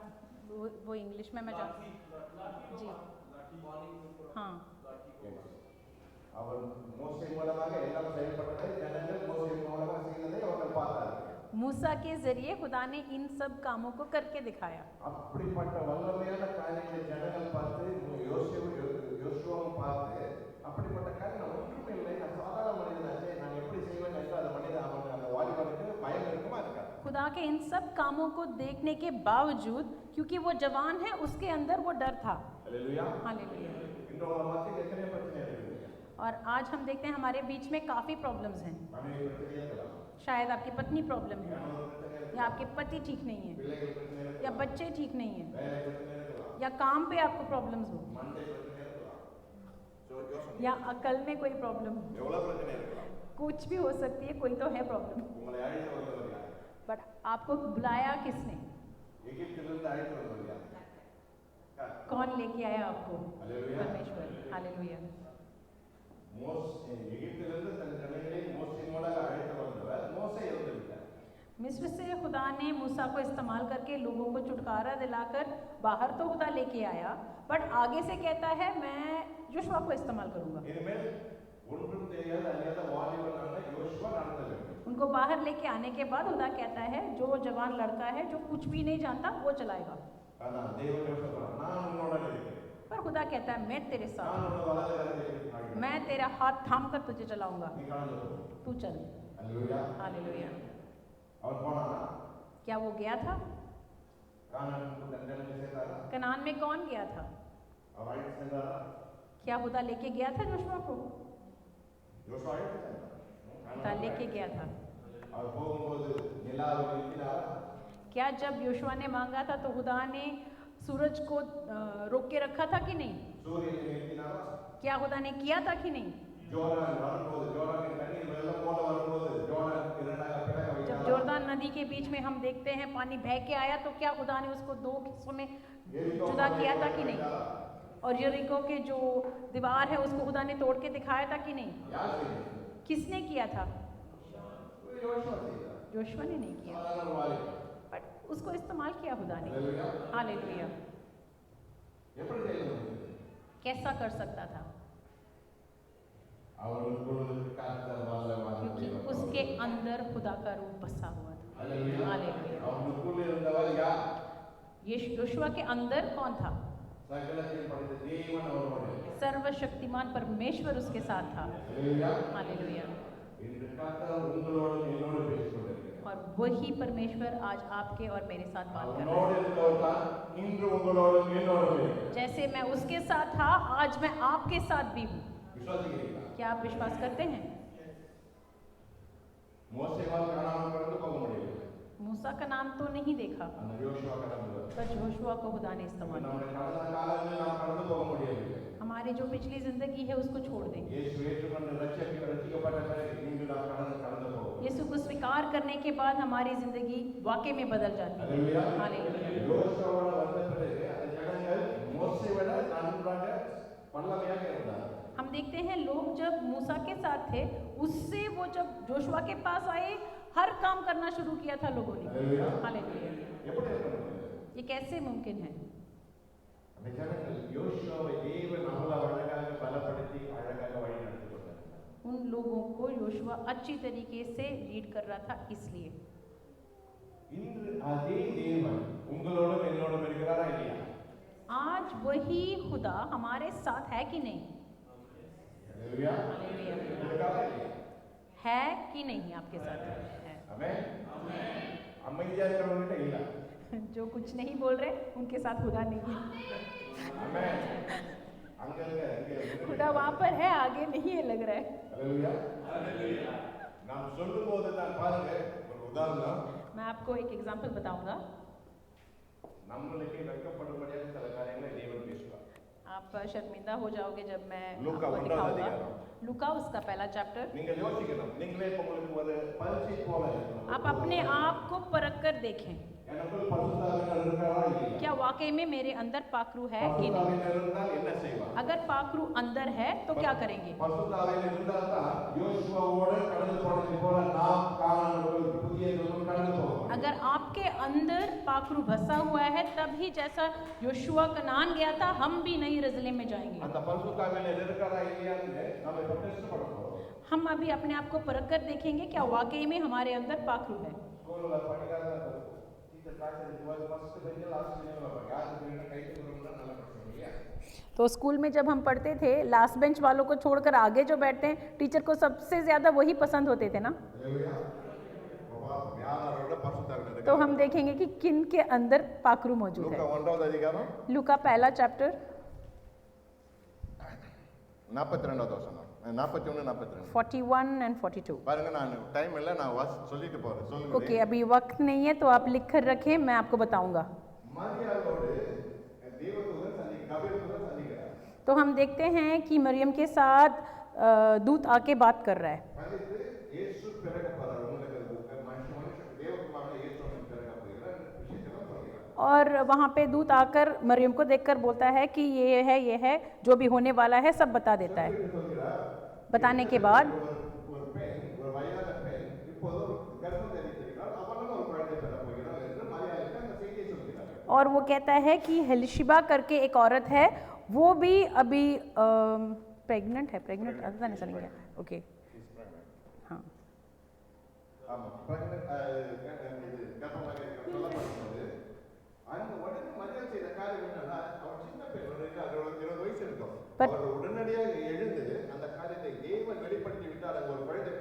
वो इंग्लिश में मैं जी हाँ அவர் மோசே மூலமாக எல்லாம் செயல்பட்டதை ஜனங்கள் மோசே மூலமாக செய்ததை அவர்கள் பார்த்தார்கள். मूसा के जरिए खुदा ने इन सब कामों को करके दिखाया। அப்படிப்பட்ட வல்லமையான காரியங்களை ஜனங்கள் பார்த்து யோசுவாவும் பார்த்து அப்படிப்பட்ட காரியம் ஒன்றுமே இல்லை, நான் சாதாரண மனிதனாச்சே, நான் எப்படி செய்வேன் என்று அந்த மனிதன் அவன் அந்த வாலிபனுக்கு பயம் இருக்குமா இருக்காது. खुदा के इन सब कामों को देखने के बावजूद क्योंकि वो जवान है उसके अंदर वो डर था। हालेलुया. हालेलुया। இன்று உங்க மத்தியில் எத்தனை பிரச்சனை இருக்குது? और आज हम देखते हैं हमारे बीच में काफ़ी प्रॉब्लम्स हैं। மனைவி பிரச்சனையா இருக்கலாம், शायद आपकी पत्नी प्रॉब्लम है, கணவர் பிரச்சனையா இருக்கலாம், या आपके पति ठीक नहीं है, பிள்ளைகள் பிரச்சனையா या இருக்கலாம், बच्चे ठीक नहीं हैं, வேலை பிரச்சனையா இருக்கலாம், या काम पे आपको प्रॉब्लम्स हो, மண்டை பிரச்சனையா இருக்கலாம். யோசனை या अकल में कोई प्रॉब्लम हो, எவ்வளவு பிரச்சனை இருக்கலாம். कुछ भी हो सकती है, कोई तो है प्रॉब्लम। உங்களை அழைத்து வந்தவர் யார்? बट आपको बुलाया किसने? எகிப்திலிருந்து அழைத்து வந்தவர் யார்? कौन लेके आया आपको? हालेलुया. परमेश्वर। हालेलुया। எகிப்திலிருந்து தன் ஜனங்களை மோசே மூலமாக அழைத்து வந்தவர் மோசே இறந்து விட்டார். मिस्र से खुदा ने मूसा को इस्तेमाल करके लोगों को छुटकारा दिलाकर बाहर तो खुदा लेके आया, बट आगे से कहता है मैं योशुआ को इस्तेमाल करूंगा। இனிமேல் ஒன்றும் தெரியாத அறியாத வாலிபனான யோசுவா நடத்த வேண்டும். उनको बाहर लेके आने के बाद खुदा कहता है जो जवान लड़का है जो कुछ भी नहीं जानता वो चलाएगा। ஆனா தேவன் யோசுவா நான் உன்னோட இருக்கிறேன், पर खुदा कहता है मैं तेरे साथ நான் हूं, உன்னோட வலது கரத்தை பிடித்து मैं तेरा हाथ थाम कर तुझे चलाऊंगा, நீ கடந்து போ. तू चल। அல்லேலூயா. हालेलुया। அவன் போனானா क्या वो गया था? కానానుకు తండ్రి చేశారా कनान में कौन गया था? అవాయిడ్ చేశారా क्या खुदा लेके गया था जोशुआ को? యోషువ खुदा लेके गया था। और పోగుம்போது నిలాలు నిలిపినారా क्या जब योशुआ ने मांगा था तो खुदा ने सूरज को रोक के रखा था कि नहीं? సూర్యుని నిలిపినారా क्या खुदा ने किया था कि नहीं? జోర్డాన్ வரும்போது జోర్డాన్ తண்ணీర్ వెల్లం పోల வரும்போது జోర్డాన్ இரண்டாக பிளக்க जब வைத்தார் जोरदान नदी के बीच में हम देखते हैं पानी बह के आया तो क्या खुदा ने उसको दो हिस्सों में जुदा किया था कि नहीं? और यरीको के जो दीवार है उसको खुदा ने तोड़ के दिखाया था कि नहीं? यार से किसने किया था? యోషువ చేశారు जोशुआ ने नहीं किया, సాధారణ వారి बट उसको इस्तेमाल किया खुदा ने। Hallelujah hallelujah. ఎప్పుడు చేయలేదు कैसा कर सकता था? அவருக்கு கர்த்தர் வல்லவர் क्योंकि उसके अंदर खुदा का रूप बसा हुआ था। ஹalleluya हालेलुया। அவருக்குள்ள இருந்தவர் யார் ये योशुआ के अंदर कौन था? சகலத்தையும் படைத்த தேவன் அவரோடு सर्वशक्तिमान परमेश्वर उसके साथ था। ஹalleluya हालेलुया। இன்று கர்த்தர் உங்களோடு என்னோடு பேசிக் கொண்டிருக்கிறார் और वही परमेश्वर आज आपके और मेरे साथ बात कर रहा அவரோடு இருந்தவர் தான் இன்று உங்களோடு என்னோடு இருக்கிறார் है। जैसे मैं उसके साथ था आज मैं आपके साथ भी हूँ। விசுவாசிக்கிறீங்களா क्या आप विश्वास करते हैं? மோசேவால் கானான் கடந்து போக முடியவில்லை मूसा का नाम तो नहीं देखा, அந்த யோசுவா கடந்து पर जोशुआ को खुदा ने इस्तेमाल किया। நம்முடைய கடந்த காலங்களில் நாம் கடந்து போக முடியவில்லை हमारी जो पिछली जिंदगी है उसको छोड़ दें। இயேசு ஏற்றுக்கொண்டு ரட்சிக்கப்பட்ட பிறகு இன்று நாம் கடந்து போவோம் यीशु को स्वीकार करने के बाद हमारी जिंदगी वाकई में बदल जाती है। ஹalleluya हालेलुया। யோசுவாவோட வந்த பிறகு அந்த ஜனங்கள் மோசேயை விட நன்றாக வல்லமையாக இருந்தார்கள் हम देखते हैं लोग जब मूसा के साथ थे उससे वो जब जोशुआ के पास आए हर काम करना शुरू किया था लोगों ने। ஹalleluya हालेलुया। எப்படி இருக்க முடியும் ये कैसे मुमकिन है? அந்த ஜனங்கள் யோசுவாவை தேவன் அவ்வளவு அழகாக பலப்படுத்தி அழகாக வழி நடத்தி கொண்டிருந்தார் उन लोगों को योशुआ अच्छी तरीके से लीड कर रहा था इसलिए। இன்று அதே தேவன் உங்களோடும் என்னோடும் இருக்கிறாரா இல்லையா आज वही खुदा हमारे साथ है कि नहीं? ஹalleluya हालेलुया। இருக்கிறாரா இல்லையா है कि नहीं आपके साथ? है। ஆமென் அமைதியா இருக்கிறவங்க இல்ல जो कुछ नहीं बोल रहे उनके साथ खुदा नहीं है। ஆமென் அங்க खुदा वहाँ पर है, आगे नहीं है लग रहा है। ஹalleluya நாம் சொல்லும்போது தான் பாருங்க ஒரு உதாரணம் मैं आपको एक एग्जाम्पल बताऊंगा। நம்மளுக்கு வெட்கப்படும்படியாக சில காரியங்களை தேவன் பேசுவார் आप शर्मिंदा हो जाओगे जब मैं लूका आपको 1 दिखाऊंगा। अधिकार। लूका उसका पहला चैप्टर। நீங்கள் யோசிக்கணும் நீங்களே இப்ப உங்களுக்கு ஒரு பரிசை போல இருக்கணும் आप अपने आप को परख कर देखें, எனக்குள் பரிசுத்தாவினர் இருக்கிறாரா இல்லையா क्या वाकई में मेरे अंदर पाखरू है कि नहीं? பரிசுத்தாவினர் இருந்தால் என்ன செய்வார் अगर पाखरू अंदर है तो क्या करेंगे? பரிசுத்தாவினர் இருந்தால் தான் யோசுவாவோடு கடந்து போனது போல நாம் கானானுக்குள் புதிய தேசம் கடந்து போவோம் अगर आपके अंदर पाखरू बसा हुआ है तभी जैसा योशुआ कनान गया था हम भी नई रजले में जाएंगे। அந்த பரிசுத்தாவினர் இருக்கிறாரா இல்லையான்னு நாம இப்ப டெஸ்ட் பண்ண போறோம் हम अभी अपने आप को परख कर देखेंगे क्या वाकई में हमारे अंदर पाखरू है। ஸ்கூல்ல படிக்காத டீச்சர் கிளாஸ் எடுக்கும்போது ஃபர்ஸ்ட் பெஞ்ச் லாஸ்ட் பெஞ்ச் வைப்பாங்க யாருக்கு வேணும் கை தூக்குறோம்னா நல்ல பிரச்சனை இல்லையா तो स्कूल में जब हम पढ़ते थे लास्ट बेंच वालों को छोड़कर आगे जो बैठते हैं टीचर को सबसे ज़्यादा वही पसंद होते थे ना। ஹalleluya பாபா யாரோட பரிசுத்தாவினர் तो हम देखेंगे कि किन के अंदर पाखरू मौजूद லூக்கா है। 1வது அதிகாரம் लूका पहला चैप्टर 42வது வசனம் 41 42 41 and 42। பாருங்க நான் டைம் இல்ல நான் சொல்லிட்டு போறேன் சொல்லுங்க ओके अभी वक्त नहीं है तो आप लिख कर रखें, मैं आपको बताऊंगा। மரியாளோடு தேவதூதன் கபிரியேல் சந்திக்கிறார் तो हम देखते हैं कि मरियम के साथ दूत आके बात कर रहा है। சந்தித்து இயேசு பிறக்க போறார் உங்களுக்கு மனுஷன் தேவகுமாரன் இயேசுவின் பிறக்க போகிறார் விஷயத்தை சொல்கிறார் और वहाँ पे दूत आकर मरियम को देखकर बोलता है कि ये है जो भी होने वाला है सब बता देता है। சொல்கிறார் बताने के बाद ஒரு பெண் ஒரு வயதான பெண் இப்போது கர்ப்பம் தரித்திருக்கிறார் அவளும் ஒரு குழந்தை பெற போகிறார் என்று மரியாளுக்கு அந்த செய்தியை சொல்கிறார் और वो कहता है कि हेलिशिबा करके एक औरत है वो भी अभी प्रेग्नेंट है। प्रेग्नेंट आता नहीं समझ गया। ओके हाँ ஆமா கர்ப்பமாக சொல்லப்படும்போது அந்த உடனே மரியாள் செய்த காரியம் என்னன்னா அவர் சின்ன பெண் ஒரு 20 வயசு இருக்கும் அவர் உடனடியாக எழுந்து அந்த காரியத்தை தேவன் வெளிப்படுத்தி விட்டார் அங்க ஒரு குழந்தை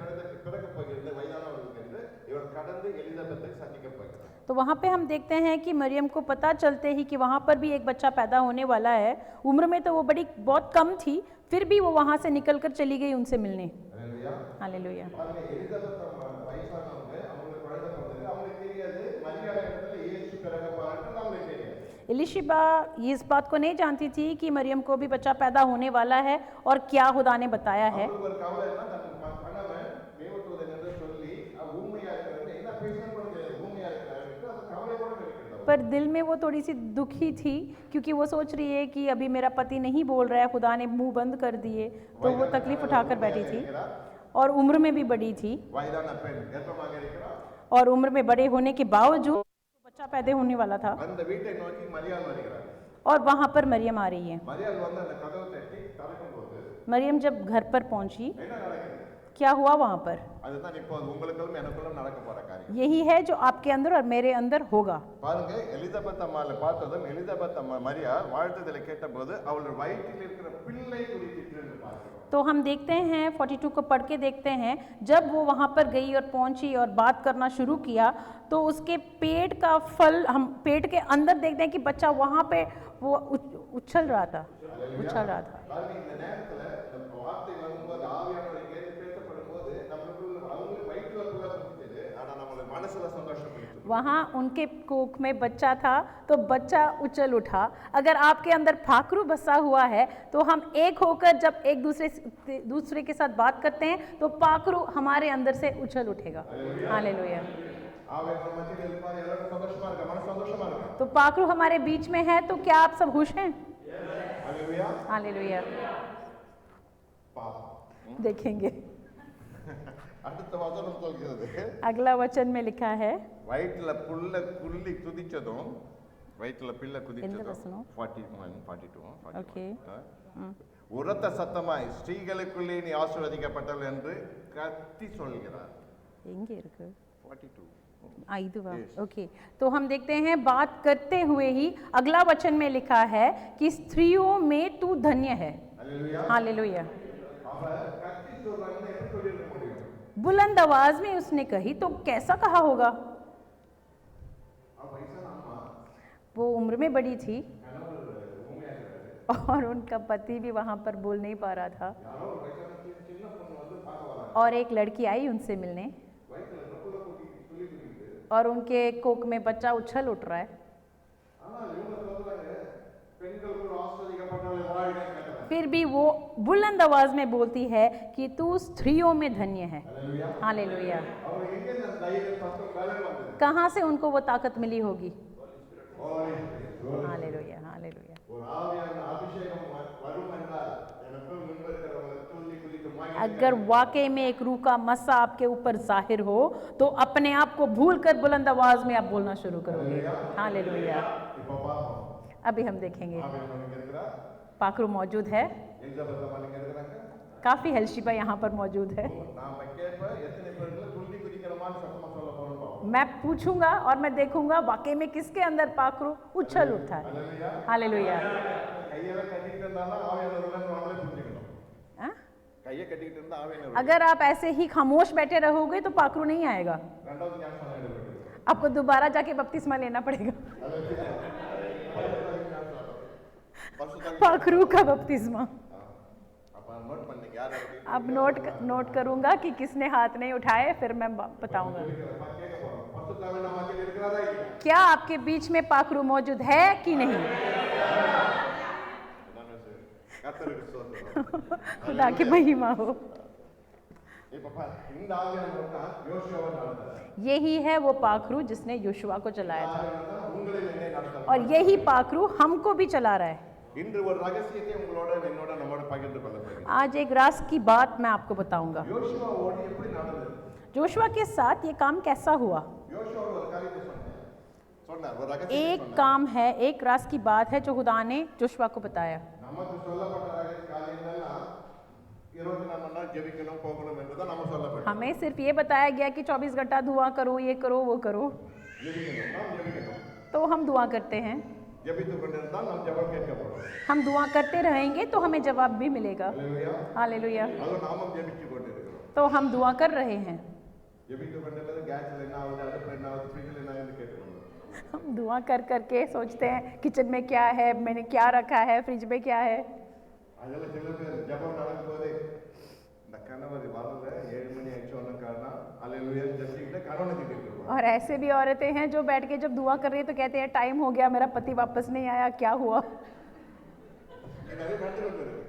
பிறக்க போகிறது வயதானவர்களுக்கு என்று இவர் கடந்து எலிசபெத்தை சந்திக்க போகிறார்। तो तो वहाँ पे हम देखते हैं कि मरियम को पता चलते ही कि वहाँ पर भी एक बच्चा पैदा होने वाला है। उम्र में तो वो बहुत कम थी, फिर भी वो वहाँ से निकल कर चली गई उनसे मिलने। அல்லேலூயா. हालेलुया। பாருங்க, எலிசபெத் அம்மா வயசானவங்க, அவங்களுக்கு குழந்தை பிறந்தது, அவங்களுக்கு தெரியாது மரியாள் இடத்துல இயேசு பிறக்க போறாருன்னு அவங்களுக்கு தெரியாது. एलिशिबा ये इस बात को नहीं जानती थी कि मरियम को भी बच्चा पैदा होने वाला है और क्या खुदा ने बताया है। அவங்களுக்கு ஒரு கவலை என்ன, தன் கணவன் தேவதூதன் என்று சொல்லி ஊமையா இருக்கிறது, என்ன பேசணும் கூட தெரியாது, ஊமையா இருக்கிறாரு, அது கவலை கூட இருக்கிறது. पर दिल में वो थोड़ी सी दुखी थी, क्योंकि वो सोच रही है कि अभी मेरा पति नहीं बोल रहा है, खुदा ने मुंह बंद कर दिए, तो वो तकलीफ उठाकर बैठी थी और उम्र में भी बड़ी थी। வயதான பெண் கர்ப்பமாக இருக்கிறார். और उम्र में बड़े होने के बावजूद बच्चा पैदा होने वाला था அந்த வீட்டை நோக்கி மரியாள் வருகிறார். और वहाँ पर मरियम आ रही है। மரியாள் வந்து அந்த கதவை தட்டி திறக்கும்போது मरियम जब घर पर पहुंची, என்ன நடக்குது? क्या हुआ वहाँ पर? அதுதான் இப்போ உங்களுக்கும் எனக்குள்ளும் நடக்க போற காரியம். यही है जो आपके अंदर और मेरे अंदर होगा। பாருங்க, எலிசபெத் அம்மாளை பார்த்ததும் எலிசபெத் அம்மா மரியாள் வாழ்த்துதலை கேட்டபோது அவள் வயிற்றில் இருக்கிற பிள்ளை குறித்து பார்க்கிறோம். तो हम देखते हैं 42 को पढ़ के देखते हैं, जब वो वहाँ पर गई और पहुँची और बात करना शुरू किया तो उसके पेट का फल, हम पेट के अंदर देखते हैं कि बच्चा वहाँ पे वो उछल रहा था। பாருங்க, இந்த நேரத்துல இந்த வார்த்தை வரும்போது ஆவியானவர் கேட்டு பேசப்படும்போது நமக்குள்ள அவங்க வயிற்றுல புள்ள இருந்தது, ஆனா நம்மளோட மனசுல சந்தோஷம் இருந்தது. वहाँ उनके कोख में बच्चा था तो बच्चा उछल उठा। अगर आपके अंदर फाकरू बसा हुआ है तो हम एक होकर जब एक दूसरे के साथ बात करते हैं तो पाखरू हमारे अंदर से उछल उठेगा। हालेलुया। ஆவியானவர் மத்தியில இருப்பார், எல்லாரும் சந்தோஷமா இருக்க, மனசு சந்தோஷமா இருக்கு. तो पाखरू हमारे बीच में है, तो क्या आप सब खुश हैं? ஹalleluya. हालेलुया। பாப்போம். देखेंगे அடுத்த வசனம் சொல்கிறது, अगला वचन में लिखा है, வயிற்றுல புள்ள குள்ளி குதிச்சதும், வயிற்றுல பிள்ளை எந்த குதிச்சதும் வசனம்? 41 42 Okay. உரத்த சத்தமாய் ஸ்ரீகளுக்குள்ளே நீ ஆசீர்வதிக்கப்பட்டவள் என்று கத்தி சொல்கிறார். எங்கே இருக்கு? 42. आइदुआ। Yes. ओके, तो हम देखते हैं बात करते हुए ही अगला वचन में लिखा है कि स्त्रियों में तू धन्य है। ஹalleluya. हालेलुया। அவ கத்தி சொல்றாங்கன்னு எப்படி சொல்லிருக்க முடியும்? बुलंद आवाज में उसने कही, तो कैसा कहा होगा? அவ வயசான அம்மா, वो उम्र में बड़ी थी கணவர் ஊமையா இருக்காரு. और उनका पति भी वहाँ पर बोल नहीं पा रहा था, யாரோ ஒரு வயசான சின்ன பொண்ணு வந்து பார்க்க வராங்க. और एक लड़की आई उनसे मिलने வயிற்றுல நொப்புல குத்தி துளி துளிக்குது. और उनके कोख में बच्चा उछल उठ रहा है। ஆனால் இவங்க சொல்றாங்க, பெண்களுக்குள் ஆசீர்வதிக்கப்பட்டவளே வாழ்க கேட்டாங்க. फिर भी वो बुलंद आवाज में बोलती है कि तू स्त्रियों में धन्य है। ஹalleluya. हालेलुया। அவங்க எங்க இந்த தைரியம் சத்தம் பலம் வந்தது? कहाँ से उनको वो ताकत मिली होगी? Holy Spirit. हालेलुया। हालेलुया। ஒரு ஆவியான அபிஷேகம் வரும் என்றால் எனக்குள் முன்பு இருக்கிறவங்க துள்ளி குதித்து மகிழ்ந்து अगर वाकई में एक रूह का मसा आपके ऊपर जाहिर हो तो अपने आप को भूलकर बुलंद आवाज में आप बोलना शुरू करोगे। हालेलुया। இப்போ பாப்போம். अभी हम देखेंगे। ஆவியானவர் இங்க இருக்கிறார். पाखरू मौजूद है, எலிசபெத் அம்மா இங்க இருக்கிறாங்க. काफी हेल्शिबा यहाँ पर मौजूद है। நாம கேட்ப எத்தனை பேருக்கு துள்ளி குதிக்கிற மாதிரி சத்தமா சொல்ல போறோம் பாப்போம். मैं पूछूंगा और मैं देखूंगा वाकई में किसके अंदर पाखरू उछल उठा है। ஹalleluya. हालेलुया। கையெல்லாம் கட்டிட்டு இருந்தாலும் ஆவியானவர் நம்மளே புரிஞ்சுக்கணும். हाँ? கையை கட்டிட்டு இருந்தா ஆவியானவர் अगर आप ऐसे ही खामोश बैठे रहोगे तो पाखरू नहीं आएगा, ரெண்டாவது ஞானஸ்நானம் எடுக்கணும். आपको दोबारा जाके बपतिस्मा लेना पड़ेगा। பரிசுத்த पाखरू का बपतिस्मा। அப்ப நோட் பண்ணீங்க யார் யாருக்கு अब नोट करूंगा कि किसने हाथ नहीं उठाए, फिर मैं बताऊंगा। கேட்க போறோம். பரிசுத்த ஆவியான மத்தியில் இருக்கிறாரா இல்லையா? क्या आपके बीच में पाखरू मौजूद है कि नहीं? கர்த்தருக்கு ஸ்தோத்திரம். खुदा की महिमा हो। இப்ப பாரு, இந்த ஆவியானவர் தான் யோசுவாவை நடந்தார். यही है वो पाखरू जिसने योशुआ को चलाया था, ஆவியானவர் தான் உங்களை என்னை நடத்தார். और यही पाखरू हमको भी चला रहा है। இன்று ஒரு ரகசியத்தை உங்களோட என்னோட நம்மோட பகிர்ந்து கொள்ள போகிறேன். आज एक राज की बात मैं आपको बताऊंगा। யோசுவாவோடு எப்படி நடந்தது? जोशुआ के साथ ये काम कैसा हुआ? யோசுவா ஒரு காரியத்தை சொன்னார், ஒரு ரகசியத்தை एक சொன்னார். काम है, एक राज की बात है जो खुदा ने जोशुआ को बताया। நமக்கு சொல்லப்பட்ட ரகசிய காரியங்கள்லாம் 24 மணி நேரம் ஜெபிக்கணும் போகணும் என்றுதான் நம்ம சொல்லப்பட்டது. हमें सिर्फ ये बताया गया कि 24 घंटा दुआ करो, ये करो, वो करो, ஜெபிக்கணும், நாம் ஜெபிக்கணும். तो हम दुआ करते हैं। ஜெபித்துக் கொண்டிருந்தால் நாம் ஜெபம் கேட்கப்படும். हम दुआ करते रहेंगे तो हमें जवाब भी मिलेगा। அல்லேலூயா. हालेलुया। அது நாமும் ஜெபித்துக் கொண்டிருக்கிறோம். तो हम दुआ कर रहे हैं। ஜெபித்துக் கொண்டிருக்கிறது கேஸ்ல என்ன ஆகுது, அடுப்புல என்ன ஆகுது, ஃப்ரிட்ஜில் என்ன ஆகுது கேட்டுக்கணும். हम दुआ कर करके सोचते हैं किचन में क्या है, मैंने क्या रखा है, फ्रिज में क्या है। அதனால சில பேர் ஜெபம் நடக்கும்போது இந்த கணவர் வரல 7 மணி ஆயிடுச்சு ஒன்றும் காரணம் அல்லேலூயா ஜெபிச்சுக்கிட்டு கணவனை திட்டிட்டு இருப்பாங்க. और ऐसे भी औरतें हैं जो बैठ के जब दुआ कर रही है तो कहते हैं टाइम हो गया, मेरा पति वापस नहीं आया, क्या हुआ। இது நிறைய நடந்துட்டு இருக்கு.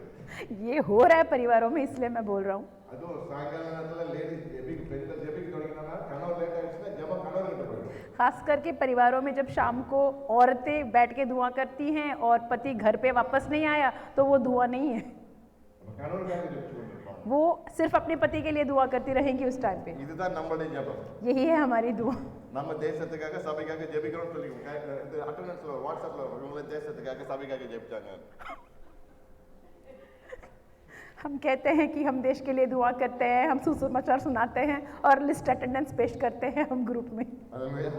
ये हो रहा है परिवारों में, इसलिए मैं बोल रहा हूँ। அதுவும் சாயங்கால நேரத்துல லேடிஸ் ஜெபிக்கு பெண்கள் ஜெபிக்க தொடங்கினா கணவர் லேட் ஆயிடுச்சுன்னா ஜெபம் கணவர்கிட்ட போயிடும். खास करके परिवारों में जब शाम को औरतें बैठ के दुआ करती हैं और पति घर पे वापस नहीं आया तो वो दुआ नहीं है, நம்ம கணவருக்காக ஜெபிச்சு கொண்டிருப்போம். वो सिर्फ अपने पति के लिए दुआ करती रहेंगी उस टाइम पे। இதுதான் நம்மளுடைய ஜெபம். यही है हमारी दुआ। நம்ம தேசத்துக்காக சபைக்காக ஜெபிக்கிறோம்னு சொல்லி அட்டெண்டன்ஸ்ல வாட்ஸ்அப்ல இவங்க தேசத்துக்காக சபைக்காக ஜெபிச்சாங்க. हम कहते हैं कि हम देश के लिए दुआ करते हैं, हम सुसमाचार सुनाते हैं और लिस्ट अटेंडेंस पेश करते हैं हम ग्रुप में, அல்லேலூயா.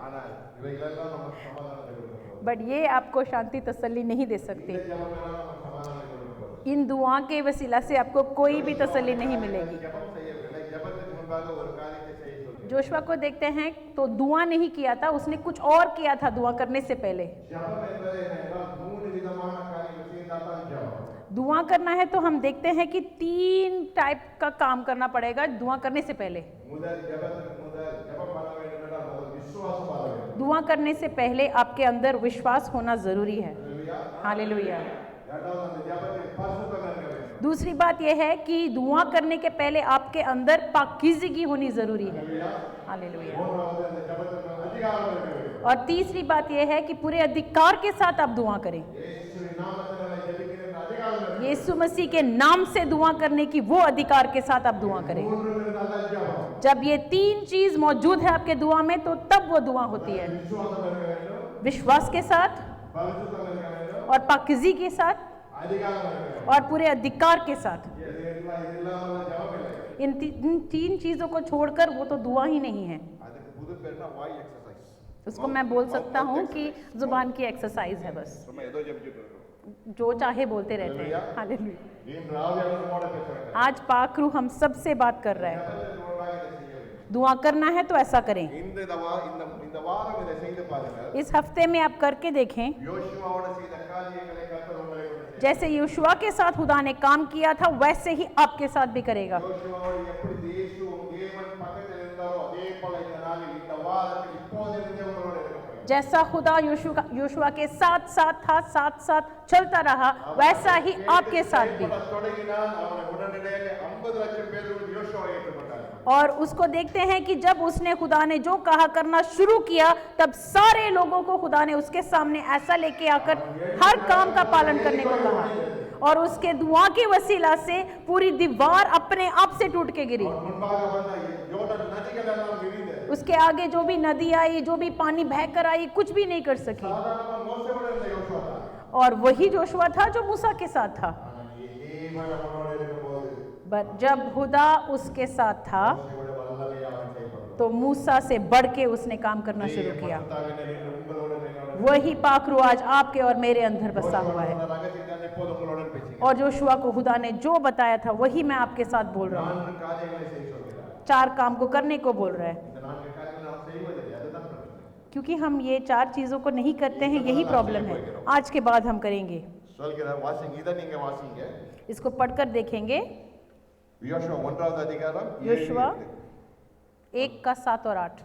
ஆனா இவைகளெல்லாம் நமக்கு சமாதானத்தை கொடுக்கும். बट ये आपको शांति तसल्ली नहीं दे सकती। இந்த ஜெபமெல்லாம் நமக்கு சமாதானத்தை கொடுக்கும். इन दुआ के वसीला से आपको कोई भी तसल्ली नहीं मिलेगी। ஜெபம் செய்யவில்லை, ஜெபத்துக்கு முன்பாக ஒரு காரியத்தை செய்ய சொல்லி. जोशुआ को देखते हैं तो दुआ नहीं किया था, उसने कुछ और किया था दुआ करने से पहले। ஜெபம் என்பது என்னவென்றால் 3 விதமான காரியங்கள் செய்தால் தான் ஜெபம். दुआ करना है तो हम देखते हैं कि 3 टाइप का काम करना पड़ेगा दुआ करने से पहले। முதல் ஜெபத்துக்கு முதல் ஜெபம் பண்ண வேண்டும் என்றால் முதல் விசுவாசம் வர வேண்டும். दुआ करने से पहले आपके अंदर विश्वास होना जरूरी है। அல்லேலூயா. हालेलुया। இரண்டாவது அந்த ஜெபத்தில் பரிசுத்தம் இருக்க வேண்டும். दूसरी बात यह है कि दुआ करने के पहले आपके अंदर पाकीज़गी होनी जरूरी है। हालेलुया। மூன்றாவது அந்த ஜெபத்துக்கு அதிகாரம் இருக்க வேண்டும். और तीसरी बात यह है कि पूरे अधिकार के साथ आप दुआ करें। இயேசுவின் நாமத்தினாலே ஜெபிக்கிறேன் அதிகாரம் இருக்க வேண்டும். यीशु मसीह के नाम से दुआ करने की वो अधिकार के साथ आप दुआ करें। மூன்று இருந்தால் தான் ஜெபம். जब ये 3 चीज मौजूद है आपके दुआ में तो तब वो दुआ होती है। விசுவாசம் இருக்க வேண்டும், विश्वास के साथ பரிசுத்தம் இருக்க வேண்டும், और पाकीज़गी के साथ அதிகாரம் இருக்க வேண்டும். और पूरे अधिकार के साथ। இது இல்லாமல் ஜெபம் இல்லை. इन 3 चीजों को छोड़कर वो तो दुआ ही नहीं है। அதுக்கு புது பேர்னா வாய் எக்ஸசைஸ். उसको मैं बोल सकता हूँ कि जुबान की एक्सरसाइज है बस, நம்ம ஏதோ ஜெபிச்சிட்டு இருக்கோம். जो चाहे बोलते रहते हैं। हालेलुया। இன்று ஆவியானவர் நம்மோடு பேசுகிறார். आज पाकरू हम सबसे बात कर रहे हैं। ஜெபத்திற்கு முன்பாக இதை செய்ய வேண்டும். दुआ करना है तो ऐसा करें। இந்த வாரம் இதை செய்து பாருங்கள். इस हफ्ते में आप करके देखें, யோசுவாவோடு செய்த காரியங்களை கர்த்தர் உங்களை கொண்டு செய்தார். जैसे यूशुआ के साथ खुदा ने काम किया था वैसे ही आपके साथ भी करेगा। யோசுவாவோடு எப்படி இயேசு தேவன் பக்கத்தில் இருந்தாரோ அதே போல இந்த நாளில் இந்த வாரத்தில் இப்போதிருந்தே உங்களோடு இருக்க போகிறார். जैसा खुदा यूशुआ के साथ साथ था, साथ साथ चलता रहा, वैसा ही आपके साथ भी। தொடங்கினால் அவனை உடனடியாக 50 லட்சம் பேர் யோசுவா ஏற்றுக்கொண்டார். और उसको देखते हैं कि जब उसने खुदा ने जो कहा करना शुरू किया तब सारे लोगों को खुदा ने उसके सामने ऐसा लेके आकर हर काम का पालन करने को कहा, और उसके दुआ के वसीला से पूरी दीवार अपने आप से टूट के गिरी। முன்பாக வந்த யோர்தான் நதிகள் எல்லாம் விரிந்தது. उसके आगे जो भी नदी आई, जो भी पानी बहकर आई, कुछ भी नहीं कर सकी। சாதாரண மோசேயோடு இருந்த யோசுவா தான். और वही जोशुआ था जो मूसा के साथ था। ஆனால் தேவன் அவனோடு இருக்கும்போது बट जब खुदा उसके साथ था மோசேயோடு வல்லமையாக அவன் செயல்பட்டான். तो मूसा से बढ़ के उसने काम करना शुरू किया। பரிசுத்தாவினர் இன்று உங்களோடு என்னோடு वही पाकरू आज आपके और मेरे अंदर बसा हुआ है। சொன்ன ரகசியத்தை இப்போது உங்களுடன் பேசுகிறேன். और जोशुआ को खुदा ने जो बताया था वही मैं आपके साथ बोल रहा हूँ। 4 காரியங்களை செய்ய சொல்கிறார். 4 काम को करने को बोल रहा है, இந்த 4 காரியங்களை நாம் செய்வதில்லை, அதுதான் பிரச்சனை. क्योंकि हम ये 4 चीज़ों को नहीं करते हैं, यही प्रॉब्लम है। आज के बाद हम करेंगे, சொல்கிறார் வாசிங்க, இதை நீங்க வாசிங்க. इसको पढ़कर देखेंगे। யோசுவா 1வது அதிகாரம் யோசுவா 7. 1 का 7 और 8।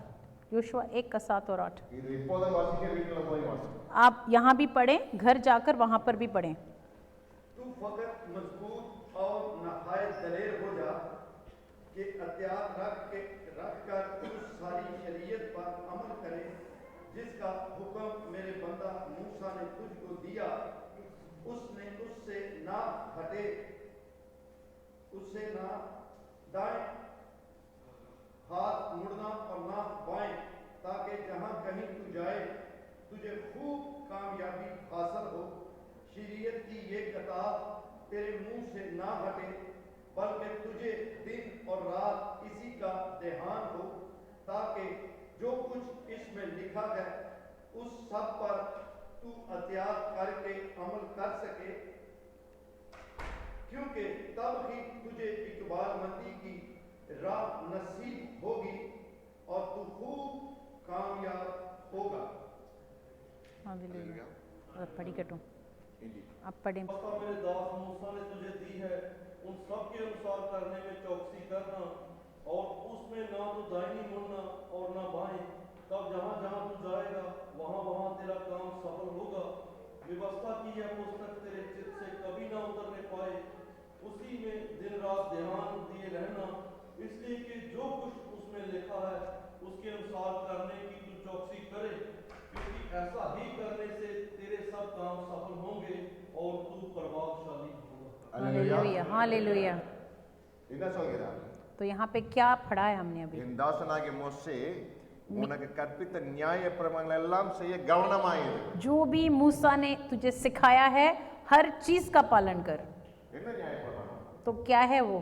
यूशुआ 1 का 7 और 8। இது இப்போது வாசிக்க, வீட்டில் போய் வாசிங்க. आप यहाँ भी पढ़ें, घर जाकर वहाँ पर भी पढ़ें। तू फकत मजबूत और नहायत दलेर हो जा कि अत्यार रख कर उस सारी शरीयत पर अमल करे जिसका हुक्म मेरे बंदा मूसा ने तुझको दिया। उसने उससे ना हटे, उससे ना दाएं हाथ मुड़ना और ना बाएं, ताकि जहां कहीं तू जाए तुझे खूब कामयाबी हासिल हो। शरीयत की ये किताब तेरे मुंह से ना हटे, बल्कि तुझे दिन और रात इसी का ध्यान हो, ताकि जो कुछ इसमें लिखा है उस सब पर तू एहतियात करके अमल कर सके, क्योंकि तब ही तुझे इकबालमंदी की राह नसीब होगी और तू खूब कामयाब होगा। हालेलुया। अब पढ़ी कटूं, अब पढ़ें। व्यवस्था मेरे दास मूसा ने तुझे दी है, उन सब के अनुसार करने में चौकसी करना, और उसमें ना तो दाहिनी मुड़ना और ना बाएं, तब जहाँ जहाँ तू जाएगा वहाँ वहाँ तेरा काम सफल होगा। व्यवस्था की यह पुस्तक तेरे चित्त से कभी ना उतरने पाए, उसी में दिन रात ध्यान दिए रहना, इसलिए कि जो कुछ उसमें लिखा है उसके अनुसार करने की तू चौकसी करे, क्योंकि ऐसा ही करने से तेरे सब काम सफल होंगे और तू प्रभावशाली होगा। Hallelujah, hallelujah. என்ன சொல்கிறார்? तो यहाँ पे क्या पढ़ा है हमने अभी? என் தாசனாகிய மோசே உனக்கு கற்பித்த நியாய பிரமாணங்கள் எல்லாம் செய்ய கவனமாயிரு. जो भी मूसा ने तुझे सिखाया है हर चीज का पालन कर। என்ன நியாய பிரமாணம்? तो क्या है वो?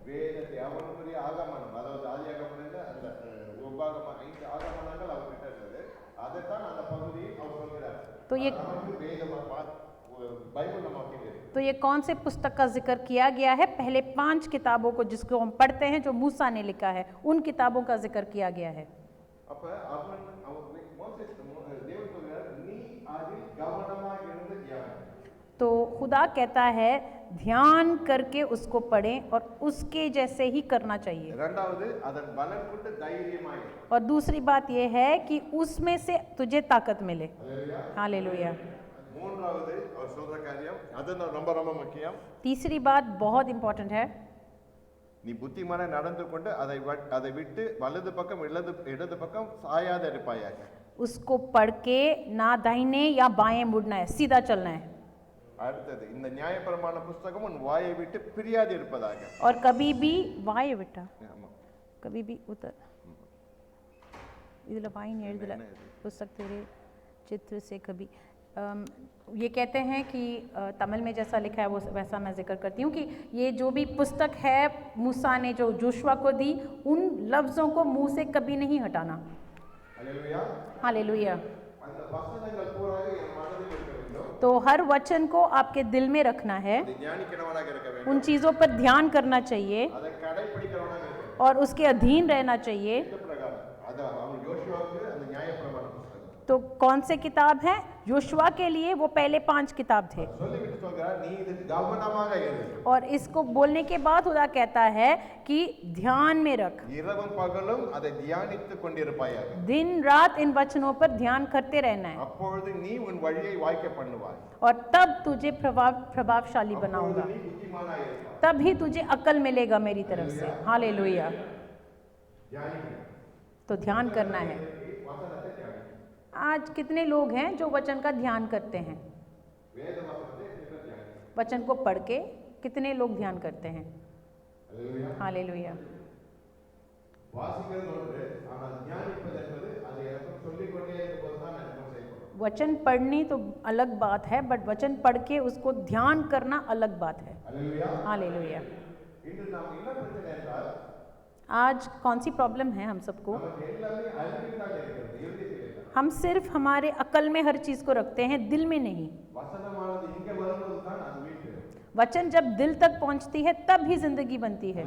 வேதத்தை அவனுக்குரிய ஆகமனம், அதாவது ஆதி ஆகமனங்க அந்த உபாகம 5 ஆகமனங்கள் அவர் கிட்ட இருந்தது. அதைத்தான் அந்த பகுதியில் அவர் சொல்கிறார். तो ये बाइबल में वाक्य। तो ये कौन से पुस्तक का जिक्र किया गया है? पहले 5 किताबों को जिसको हम पढ़ते हैं जो मूसा ने लिखा है, उन किताबों का जिक्र किया गया है। அப்ப அவன் மோசே தேவன் சொல்கிறார், நீ அதில் கவனமாக இருந்து தியானம். तो खुदा कहता है ध्यान करके उसको पढ़ें और उसके जैसे ही करना चाहिए। இரண்டாவது அதன் பலன் கொண்டு தைரியமாயிரு. और दूसरी बात यह है कि उसमें से तुझे ताकत मिले। हालेलुया। மூன்றாவது அவர் சொல்ற காரியம், அது ரொம்ப ரொம்ப முக்கியம். तीसरी बात बहुत इंपॉर्टेंट है, நீ புத்திமானாய் நடந்து கொண்டு அதை விட்டு வலது பக்கம் இடது பக்கம் சாயாத இருப்பாயாக. उसको पढ़ के ना दाहिने या बाएं मुड़ना है, सीधा चलना है। அடுத்தது இந்த நியாயப்பிரமாண புஸ்தகம் உன் வாயை விட்டு பிரியாது இருப்பதாக. और कभी भी वाय बेटा ஆமா. कभी भी उतर इधर वाई नहीं इधर पुस्तक तेरे चित्र से कभी ये कहते हैं कि तमिल में जैसा लिखा है वो वैसा मैं जिक्र करती हूँ कि ये जो भी पुस्तक है मूसा ने जो जोशुआ को दी, उन लफ्ज़ों को मुंह से कभी नहीं हटाना। हालेलुया. हालेलुया। அந்த வசனங்கள் பூராக என் மனதில் இருக்க வேண்டும். तो हर वचन को आपके दिल में रखना है, அதை ஞானிக்கிறவனாக இருக்க வேண்டும். उन चीज़ों पर ध्यान करना चाहिए அதை கடைபிடிக்கிறவனாக இருக்க வேண்டும். और उसके अधीन रहना चाहिए। இந்த பிரகாரம் அதான் அவன் யோசுவாவுக்கு அந்த நியாயப்பிரமாண புஸ்தகம். तो कौन से किताब है? योशुआ के लिए वो पहले 5 किताब थे। சொல்லிவிட்டு சொல்கிறார், நீ இது கவனமாக இரு. और इसको बोलने के बाद खुदा कहता है कि ध्यान में रख, இரவும் பகலும் அதை தியானித்துக் கொண்டிருப்பாயாக. दिन रात इन वचनों पर ध्यान करते रहना है, அப்பொழுது நீ உன் வழியை வாய்க்க பண்ணுவாய். और तब तुझे प्रभावशाली அப்பொழுது बनाऊंगा, நீ புத்திமானாய் இருப்பாய். तभी तुझे अकल मिलेगा मेरी तरफ से। हालेलुया। தியானிக்க. तो ध्यान करना है। வசனத்தை தியானிக்க. आज कितने लोग हैं जो वचन का ध्यान करते हैं? வேத வசனத்தை தியானிக்க. वचन को पढ़ के कितने लोग ध्यान करते हैं? हालेलुया. हालेलुया। வாசிக்கிறது ஒன்று, ஆனால் தியானிப்பது என்பது அது எனக்கு சொல்லிக்கொண்டே இருக்கும்போது தான் எனக்கு செய்யப்படும். वचन पढ़नी तो अलग बात है, बट वचन पढ़ के उसको ध्यान करना अलग बात है। हालेलुया. हालेलुया। இன்று நாம் என்ன பிரச்சனை என்றால், आज कौन सी प्रॉब्लम है हम सबको? நமக்கு எல்லாமே அறிவில் தான் இருக்கிறது, இருதயத்தில் இல்லை. हम सिर्फ हमारे अकल में हर चीज़ को रखते हैं, दिल में नहीं। வசனமானது இங்கே வரும்போது தான் அது வீட்டு. वचन जब दिल तक पहुंचती है तब ही जिंदगी बनती है।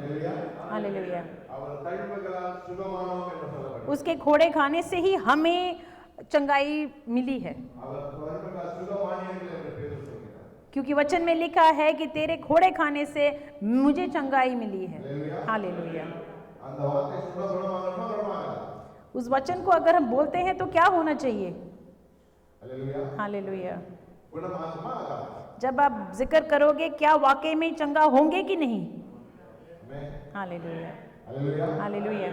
हालेलुया। அவர் தழும்புகளால் சுகமானோம் என்று சொல்லப்படும். उसके खोड़े खाने से ही हमें चंगाई मिली है, அவர் தழும்புகளால் சுகமானீர்கள் என்று பேதுரு சொல்கிறார். क्योंकि वचन में लिखा है कि तेरे खोड़े खाने से मुझे चंगाई मिली है। हालेलुया। அந்த வார்த்தை சுகமாகணுமா குணமாகலாம். उस वचन को अगर हम बोलते हैं तो क्या होना चाहिए? हालेलुया. हालेलुया। குணமாகுமா ஆகாதா? जब आप जिक्र करोगे क्या वाकई में चंगा होंगे कि नहीं? ஆமென். हालेलुया। हालेलुया. हालेलुया।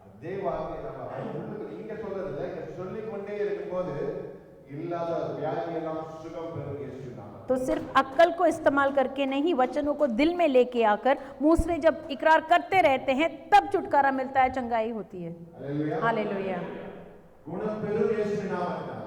அதே வார்த்தை நம்ம உள்ளுக்குள்ள இங்க சொல்றதுல இங்க சொல்லிக்கொண்டே இருக்கும்போது இல்லாத வியாதியெல்லாம் சுகம் பெறும் இயேசு நாமத்தில். तो सिर्फ अक्ल को इस्तेमाल करके नहीं, वचनों को दिल में लेके आकर मुंह से जब इकरार करते रहते हैं तब छुटकारा मिलता है, चंगाई होती है। हालेलुया. हालेलुया। குணம் பெறும் இயேசு நாமத்தில்.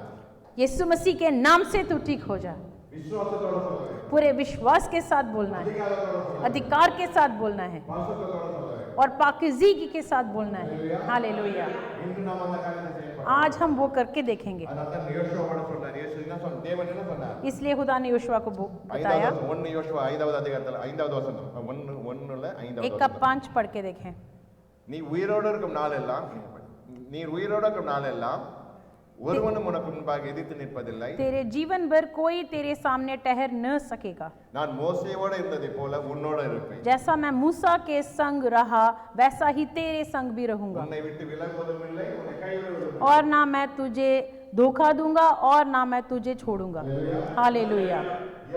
यीशु मसीह के नाम से तू ठीक हो जा। விசுவாசத்தோட சொல்லுங்க. पूरे विश्वास के साथ बोलना है, அதிகாரத்தோட சொல்லுங்க. अधिकार के साथ बोलना है வாசத்தோட சொல்லுங்க. और पाकीज़गी के साथ बोलना है। हालेलुया। இன்று நாம் அந்த காரியத்தை செய்யப்படும். आज हम वो करके देखेंगे। அதான் யோசுவாவோட சொல்றார். இயேசு என்ன சொன்னார்? தேவன் என்ன சொன்னார்? इसलिए खुदा ने योशुआ को बताया। 1 யோசுவா 5வது அதிகாரத்துல 5வது வசனம் 1ல 5வது 1 का 5 पढ़ के देखें। நீ உயிரோடு இருக்கும் நாளெல்லாம் ஒருவனும் உனக்கு முன்பாக எதிர்த்து நிற்பதில்லை. तेरे जीवन भर कोई तेरे सामने ठहर न सकेगा. நான் மோசேயோட இருந்ததை போல உன்னோட இருப்பேன். जैसा मैं मूसा के संग रहा वैसा ही तेरे संग भी रहूंगा. உன்னை விட்டு விலகுவதும் இல்லை, உன்னை கைவிடுவதும் இல்லை. और ना मैं तुझे धोखा दूंगा और ना मैं तुझे छोड़ूंगा. हालेलुया.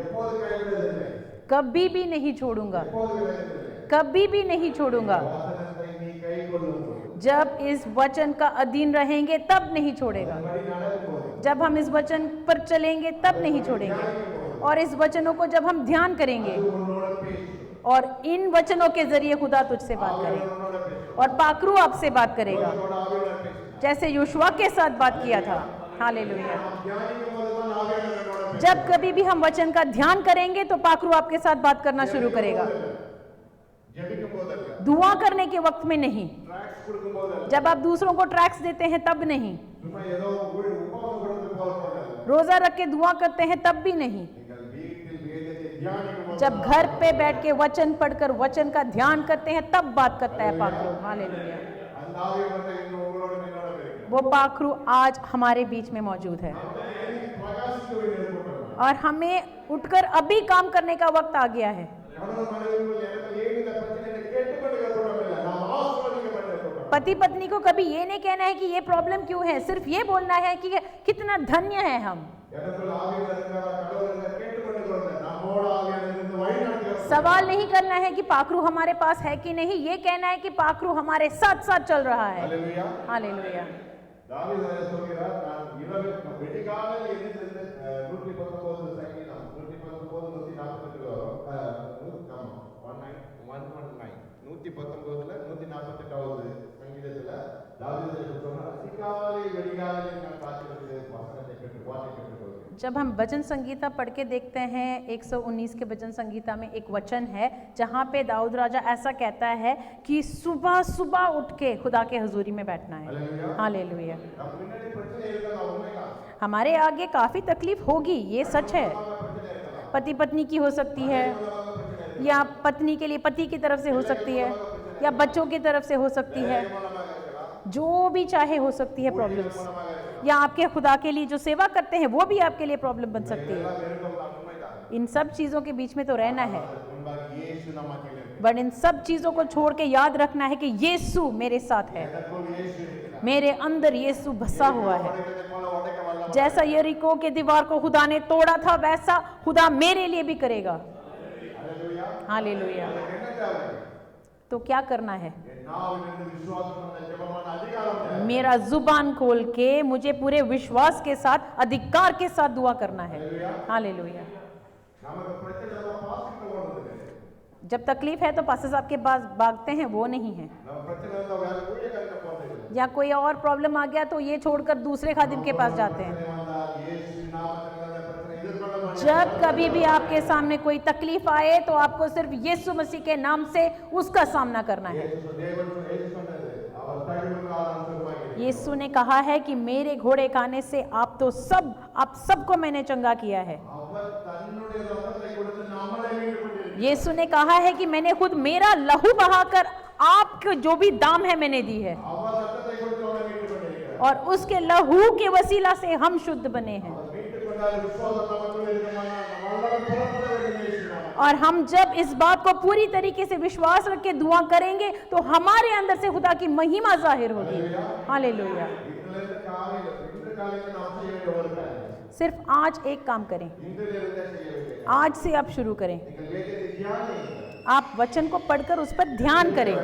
எப்போது கைவிடுவதில்லை, कभी भी नहीं छोड़ूंगा, எப்போது விலகுவதில்லை. कभी भी नहीं छोड़ूंगा. வசனத்தை நீ கைக்கொள்ளும் போது, जब इस वचन का अधीन रहेंगे तब नहीं छोड़ेगा. படி நடக்கும்போது, जब हम इस वचन पर चलेंगे तब नहीं छोड़ेंगे. और इस वचनों को जब हम ध्यान करेंगे உன்னோட பேசும். और इन वचनों के जरिए खुदा तुझसे बात करेगा உன்னோட பேசும். और पाखरू आपसे बात करेगा உன்னோட ஆவியோட பேசும். जैसे योशुआ के साथ बात किया था. हालेलुया. தியானிக்கும் போதுதான் ஆவியானவர் என்னோட பேசும். जब कभी भी हम वचन का ध्यान करेंगे तो पाखरू आपके साथ बात करना शुरू करेगा. ஜெபிக்கும் போதல்ல, दुआ करने के वक्त में नहीं. ட்ராக்ஸ் கொடுக்கும் போதல்ல, जब आप दूसरों को ट्रैक्स देते हैं तब नहीं. சும்மா ஏதோ ஒரு உபவாசம் கொடுத்து போல போதல்ல. रोजा रख के दुआ करते हैं तब भी नहीं. நீங்கள் வீட்டில் வேதத்தை தியானிக்கும் போது, जब घर पे बैठ के वचन पढ़कर वचन का ध्यान करते हैं तब बात करता है पाखरू. हालेलुया. அந்த ஆவியானவர் இன்னும் உங்களோட என்னோட இருக்கிறார். वो पाखरू आज हमारे बीच में मौजूद है பிரகாசிக்க வேண்டிய நேரம். और हमें उठकर अभी काम करने का वक्त आ गया है. கணவன் மனைவிக்குள்ள எனக்கு ஏன் இந்த பிரச்சனை கேட்டுக்கொண்டு கூடாது, நாம் ஆசீர்வதிக்கப்பட்ட पति पत्नी को कभी ये नहीं कहना है कि ये प्रॉब्लम क्यों है, सिर्फ ये बोलना है कि कितना धन्य है हम. எனக்குள்ள ஆவியானவர் இருக்கிறார், கடவுள் கேட்டுக்கொண்டு கூடாது, நம்மோட ஆவியானவர் இருந்து வழி நடத்துகிறார். सवाल नहीं करना है कि पाखरू हमारे पास है कि नहीं, ये कहना है कि पाखरू हमारे साथ साथ चल रहा है. ஹalleluya. हालेलुया. தாவீது சொல்கிறார், நான் இரவு விடிகாலையில் எழுந்திருந்து 119 சங்கீதம் 119 148 வரும். 119ல 148வது சங்கீதத்துல தாவீது சொல்றார், அதிகாலை விடிகாலையில் நான் காத்திருந்து வசனத்தை கேட்டு வார்த்தை கேட்டுக்கொள்கிறேன். जब हम भजन संगीता पढ़ के देखते हैं 119 के भजन संगीता में एक वचन है जहाँ पे दाऊद राजा ऐसा कहता है कि सुबह सुबह उठ के खुदा के हजूरी में बैठना है. हालेलुया. நம்ம முன்னாடி பிரச்சனை இருக்கா, உண்மைதான். हमारे आगे काफ़ी तकलीफ होगी, ये सच है. पति पत्नी की हो सकती है, या पत्नी के लिए पति की तरफ से हो सकती है, या बच्चों की तरफ से हो सकती है, जो भी चाहे हो सकती है प्रॉब्लम्स. या आपके खुदा के लिए जो सेवा करते हैं वो भी आपके लिए प्रॉब्लम बन सकती है. इन सब चीज़ों के बीच में तो रहना है, முன்பாக இயேசு நம்ம மத்தியில் இருக்கிறார். बट इन सब चीज़ों को छोड़ के याद रखना है कि यीशु मेरे साथ है, எனக்குள் இயேசு இருக்கிறார். मेरे अंदर यीशु बसा हुआ है. உடைத்ததை போல உடைக்க வல்லவர். जैसा यरीको के दीवार को खुदा ने तोड़ा था वैसा खुदा मेरे लिए भी करेगा. ஹalleluya. हालेलुया. எனக்கு என்ன தேவை? तो क्या करना है? என் நாவிலிருந்து விசுவாசம் வந்த ஜெபமான அதிகாரம் தேவை. मेरा जुबान खोल के मुझे पूरे विश्वास के साथ अधिकार के साथ दुआ करना है. हालेलुया. நமக்கு பிரச்சனை தான் பாசிக்க ஓடுது. जब तकलीफ है तो पास्टर साहब के पास भागते हैं, वो नहीं है. நம்ம பிரச்சனை இருந்தா வேற ஊழியக்காரங்க போறது. या कोई और प्रॉब्लम आ गया तो ये छोड़कर दूसरे खादिम के पास जाते हैं. பிரச்சனை வந்தா இயேசு நாமத்தில் அந்த பிரச்சனை எதிர்கொள்ள மாட்டோம். जब कभी भी आपके सामने कोई तकलीफ आए तो आपको सिर्फ यीशु मसीह के नाम से उसका सामना करना है. இயேசு தேவன் இயேசு சொன்னது, அவர் தழுவுகிற ஆளன் சுகமாக்கி. यीशु ने कहा है कि मेरे घोड़े खाने से आप सबको मैंने चंगा किया है. அவர் தன்னுடைய ரத்தத்தை கொடுத்து நம்மளை மீட்டுக்கொண்டிருக்கிறார். यीशु ने कहा है कि मैंने खुद मेरा लहू बहाकर आपको जो भी दाम है मैंने दी है, அவர் ரத்தத்தை கொடுத்து அவரை மீட்டுக்கொண்டிருக்கிறார். और उसके लहू के वसीला से हम शुद्ध बने हैं. அவர் மீட்டுக்கொண்டால் விசுவாசம் நமக்குள்ள இருக்குமானா நம்மளால புறப்பட வேண்டிய இயேசு நாமம். और हम जब इस बात को पूरी तरीके से विश्वास रख के दुआ करेंगे तो हमारे अंदर से खुदा की महिमा जाहिर होगी. हालेलुया. இன்று காலையில் நாம் செய்ய வேண்டிய ஒரு காரியம். सिर्फ आज एक काम करें, இன்றிலிருந்தே செய்ய வேண்டியது. आज से आप शुरू करें. நீங்கள் வேதத்தை தியானியுங்கள். आप वचन को पढ़कर उस पर ध्यान करें.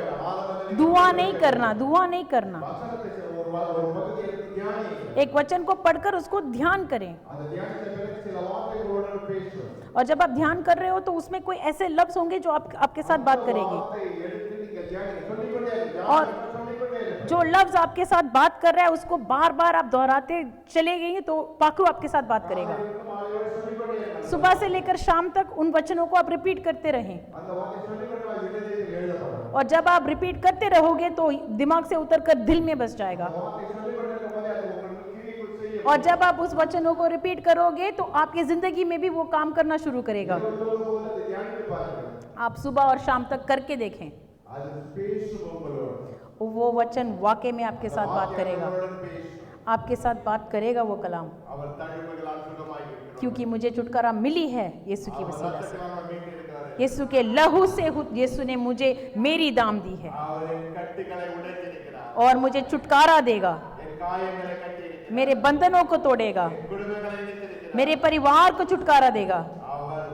दुआ नहीं करना, दुआ नहीं करना. வசனத்தை ஒரு பகுதியை எடுத்து தியானியுங்கள். एक वचन को पढ़कर उसको ध्यान करें. அந்த தியானத்தை பிறகு சில வார்த்தைகளோடு பேசுங்கள். और जब आप ध्यान कर रहे हो तो उसमें कोई ऐसे लफ्ज होंगे जो आपके साथ बात करेंगे. வார்த்தை எடுத்து நீங்கள் தியானிங்க. சொல்லிக்கொண்டே இருங்க. और சொல்லிக்கொண்டே இருங்க. जो लफ्ज आपके साथ बात कर रहा है उसको बार बार आप दोहराते चले गए तो पाखरू आपके साथ बात करेगा. மாலையோடு சொல்லிக்கொண்டே இருங்க. सुबह से लेकर शाम तक उन वचनों को आप रिपीट करते रहें. அந்த வார்த்தை சொல்லிக்கொண்டே இதயத்தில் எழுதப்படும். और जब आप रिपीट करते रहोगे तो दिमाग से उतरकर दिल में बस जाएगा. வார்த்தை சொல்லிக்கொண்டே இருக்கும்போது அது உங்களுக்கு கிரிக்குள் செய்யும். और जब आप उस वचनों को रिपीट करोगे तो आपकी जिंदगी में भी वो काम करना शुरू करेगा. சொல்லும்போது அதை தியானித்து பாருங்கள். आप सुबह और शाम तक करके देखें, அது பேசும் உங்களோடு. वो वचन वाकई में आपके साथ बात करेगा. உங்களுடன் பேசும். आपके साथ बात करेगा वो कलाम, அவர் தழும்புகளால் சுகமாயிருக்கிறார். क्योंकि मुझे छुटकारा मिली है यीशु की அவர் वसीला से। ரத்தத்தினால் அவர் மீட்டிருக்கிறார். यीशु के लहू से यीशु ने मुझे मेरी दाम दी है அவர் என் கட்டுகளை உடைத்திருக்கிறார். और मुझे छुटकारा देगा, என் காயங்களை கட்டியிருக்கிறார். मेरे बंधनों को तोड़ेगा, என் குடும்பங்களை இணைத்திருக்கிறார். मेरे परिवार को छुटकारा देगा। அவர்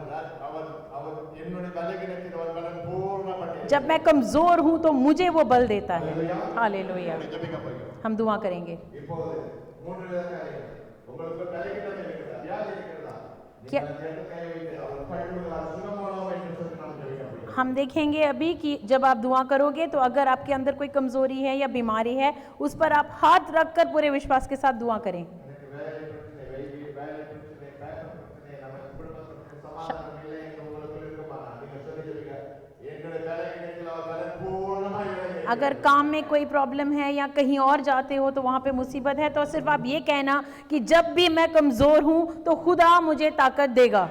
அவர் அவர் என்னுடைய பலகீனத்தில் அவர் பலம் பூர்ணப்பட்டிருக்கிறார். जब मैं कमजोर हूं तो मुझे वो बल देता है। हालेलुया। ஜெபிக்க போகிறோம். हम दुआ करेंगे। இப்போது மூன்று விதமாக உங்களுக்கு பலகீனம் இருக்கிறதா, வியாதி இருக்கிறதா, क्या- நீங்கள் எந்த கை வைத்து அவர் தழும்புகளால் சுகமானோம் என்று சொல்லி நாம் ஜெபிக்க போகிறோம். हम देखेंगे अभी कि जब आप दुआ करोगे तो अगर आपके अंदर कोई कमजोरी है या बीमारी है, उस पर आप हाथ रखकर पूरे विश्वास के साथ दुआ करें। எனக்கு வேலை பிரச்சனை, வேலை பிரச்சனை, பேப்பர் பிரச்சனை, நம்ம குடும்ப பிரச்சனை, சமாதானம் இல்லை என்று உங்களுக்கு இருக்குமானா நீங்க சொல்லி ஜெபிக்க. என்னுடைய பலகீனத்தில் அவர் பலம் பூர்ணமாய் விளங்குகிறது. अगर काम में कोई प्रॉब्लम है या कहीं और जाते हो तो वहाँ पे मुसीबत है, तो सिर्फ आप ये कहना कि जब भी मैं कमज़ोर हूँ तो खुदा मुझे ताकत देगा।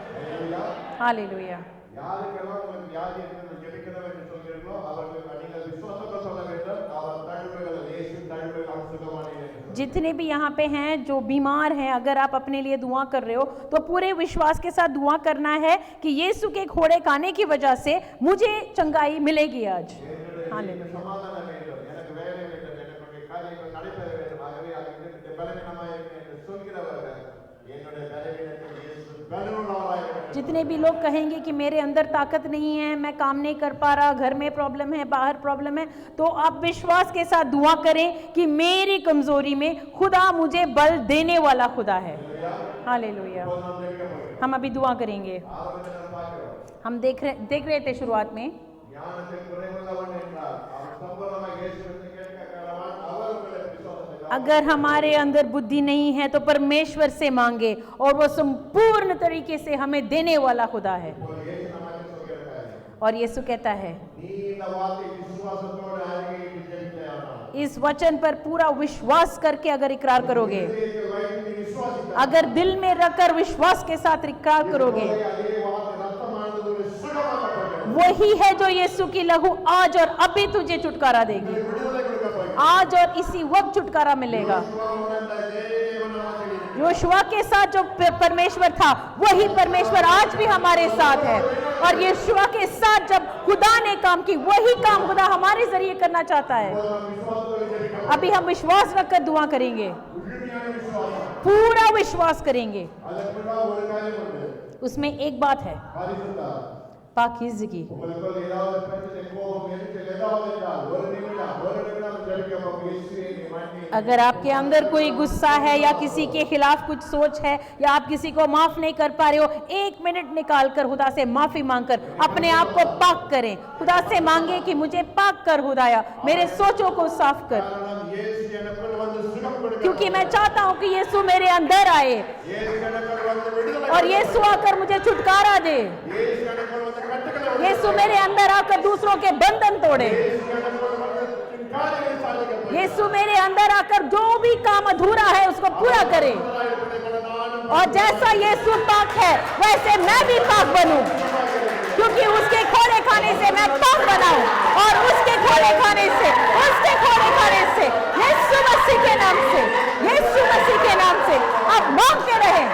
हालेलुया। யாருக்கெல்லாம் உங்களுக்கு வியாதி இருக்கிறது ஜெபிக்கணும் என்று சொல்கிறீர்களோ அவர்களுக்கு நீங்கள் விசுவாசத்தோடு சொல்ல வேண்டும். அவர் தழும்புகள் இயேசு தழும்புகளால் சுகமானீர் என்று சொல்லுங்கள். जितने भी यहाँ पे हैं जो बीमार हैं, अगर आप अपने लिए दुआ कर रहे हो तो पूरे विश्वास के साथ दुआ करना है कि यीशु के घोड़े खाने की वजह से मुझे चंगाई मिलेगी आज। हालेलुया। சமாதானம் வேண்டும், எனக்கு வேலை வேண்டும், எனக்கு காரியங்கள் நடைபெற வேண்டும். ஆகவே அதற்கு பலவீனமாக இருக்கிறேன் என்று சொல்கிறவர்கள் என்னுடைய பலவீனத்தில் இயேசு பலனுள்ளவராய் இருக்கிறார். जितने भी लोग कहेंगे कि मेरे अंदर ताकत नहीं है, मैं काम नहीं कर पा रहा, घर में प्रॉब्लम है, बाहर प्रॉब्लम है, तो आप विश्वास के साथ दुआ करें कि मेरी कमजोरी में खुदा मुझे बल देने वाला खुदा है। हालेलुया। இப்போது நாம் ஜெபிக்க போகிறோம். हम अभी दुआ करेंगे। ஆரம்பத்தில் நாம் பார்க்கிறோம் हम देख रहे थे शुरुआत में, ஞானத்தில் குறைவுள்ளவன் என்றால் அவன் சம்பூர்ணமாக இயேசுவிற்கு கேட்க கடவன். அவர் உங்களுக்கு விசுவாசத்தை अगर हमारे अंदर बुद्धि नहीं है तो परमेश्वर से मांगे और वो संपूर्ण तरीके से हमें देने वाला खुदा है। இப்போது இயேசு நமக்கு சொல்கிற காரியம், और यीशु कहता है நீ இந்த வார்த்தை விசுவாசத்தோடு அறிக்கையிட்டு ஜெபித்தாயானால், इस वचन पर पूरा विश्वास करके अगर इकरार करोगे, இதயத்தில் வைத்து நீ விசுவாசித்தால், अगर दिल में रखकर विश्वास के साथ इकरार करोगे, அதே வார்த்தை ரத்தமானது ஒரு சுகமாக்கப்படும். वही है जो यीशु की लहू आज और अभी तुझे छुटकारा देगी। விடுதலை கொடுக்க போகிறேன். आज और इसी वक्त छुटकारा मिलेगा। உணர்ந்த தேவன் நாமத்தில் योशुआ के साथ जो परमेश्वर था वही परमेश्वर आज भी हमारे साथ है, और यीशुआ के साथ जब खुदा ने काम की वही काम खुदा हमारे जरिए करना चाहता है। நாம் விசுவாசத்தோடு ஜெபிக்க. अभी हम विश्वास रखकर दुआ करेंगे, உறுதியான விசுவாசம். पूरा विश्वास करेंगे। அதற்கு முன்பாக ஒரு காரியம் உண்டு. उसमें एक बात है, பரிசுத்தம். पाकीज़गी। உங்களுக்குள் ஏதாவது பிரச்சனை, கோபம், எரிச்சல் ஏதாவது இருந்தால் ஒரு நிமிடம் ஜெபிக்க போகிறோம். இயேசுவே நீ மன்னி. अगर आपके अंदर कोई गुस्सा है या किसी के खिलाफ कुछ सोच है या आप किसी को माफ नहीं कर पा रहे हो, 1 मिनट निकाल कर खुदा से माफी मांगकर अपने आप को पाक करें। खुदा से मांगे कि मुझे पाक कर खुदाया, मेरे सोचों को साफ कर, காரணம் இயேசு எனக்குள் வந்து சுகம் கொடுக்க. क्योंकि मैं चाहता हूं कि यीशु मेरे अंदर आए இயேசு எனக்குள் வந்து விடுதலை. और यीशु आकर मुझे छुटकारा दे। இயேசு எனக்குள் வந்து கட்டுகளை உடைக்க. यीशु मेरे अंदर आकर दूसरों के बंधन तोड़े। இயேசு எனக்குள் வந்து என் காரியங்களை சாதிக்க போகிறேன். यीशु मेरे अंदर आकर जो भी काम अधूरा है उसको पूरा करे, और जैसा यीशु पाक है वैसे मैं भी पाक बनूं, क्योंकि उसके घोड़े खाने से मैं पाक बनाऊं, और उसके घोड़े खाने से यीशु मसीह के नाम से, यीशु मसीह के नाम से आप मांगते रहें।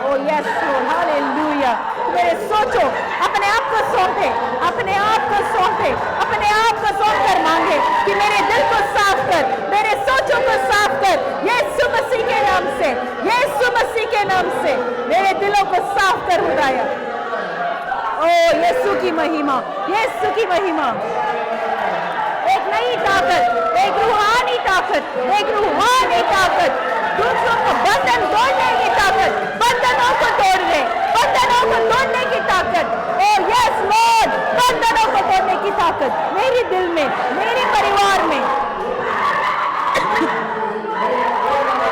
ओ यस लॉर्ड, हालेलुया। मेरे सोचो, अपने आप को सौंपे, अपने आप को सौंपे, अपने आप को सौंप कर मांगे कि मेरे दिल को साफ कर, मेरे सोचों को साफ कर, यीशु मसीह के नाम से, यीशु मसीह के नाम से मेरे दिलों को साफ कर खुदाया। ओ यीशु की महिमा, यीशु की महिमा। एक नई ताकत, एक रूहानी ताकत, एक रूहानी ताकत, दूसरों को बंधन तोड़ने की ताकत, बंधनों को तोड़ दे, बंधनों को तोड़ने की ताकत। ओ यस लॉर्ड, बंधनों को तोड़ने की ताकत मेरे दिल में, मेरे परिवार में,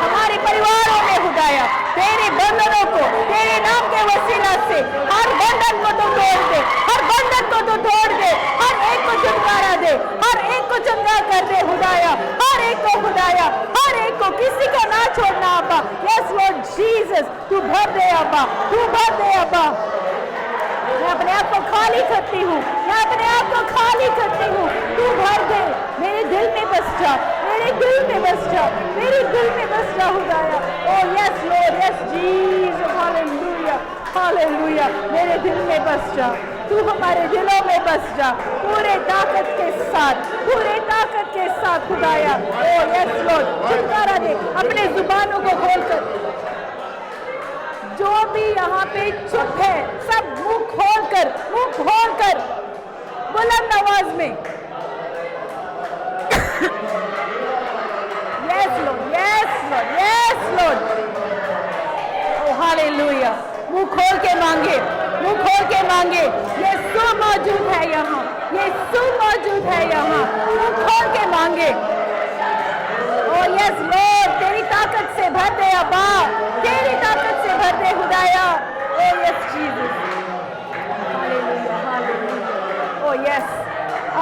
हमारे परिवारों में खुदाया। तेरे बंधनों को तेरे नाम के वसीला से हर बंधन को तो तोड़ दे, हर बंधन को तो तोड़ दे, हर एक को छुटकारा दे, हर एक को चंगा कर दे खुदाया, हर एक को खुदाया, हर एक को, किसी को ना छोड़ना अब्बा। यस लॉर्ड जीसस, तू भर दे अब्बा, तू भर दे अब्बा। मैं अपने आप को खाली करती हूँ, मैं अपने आप को खाली करती हूँ, तू भर दे, मेरे दिल में बस जा, मेरे मेरे दिल में बस जा, मेरे दिल में बस जा खुदाया। Oh yes Lord, yes Jesus, hallelujah hallelujah. मेरे दिल में बस जा, तू हमारे दिलों में बस जा पूरे ताकत के साथ, पूरे ताकत के साथ खुदाया। ओह यस लॉर्ड, छुटकारा दे अपने जुबानों को खोलकर। जो भी यहाँ पे चुप है सब मुंह खोलकर बुलंद आवाज में yes Lord, yes Lord, yes Lord. Oh hallelujah. मुंह खोल के मांगे, मुंह खोल के मांगे। यीशु मौजूद है यहाँ, यीशु मौजूद है यहाँ। मुंह खोल के मांगे। ओह यस लॉर्ड, तेरी ताकत से भर दे अब्बा, तेरी ताकत से भर दे खुदाया। Oh yes Jesus, hallelujah hallelujah. Oh yes,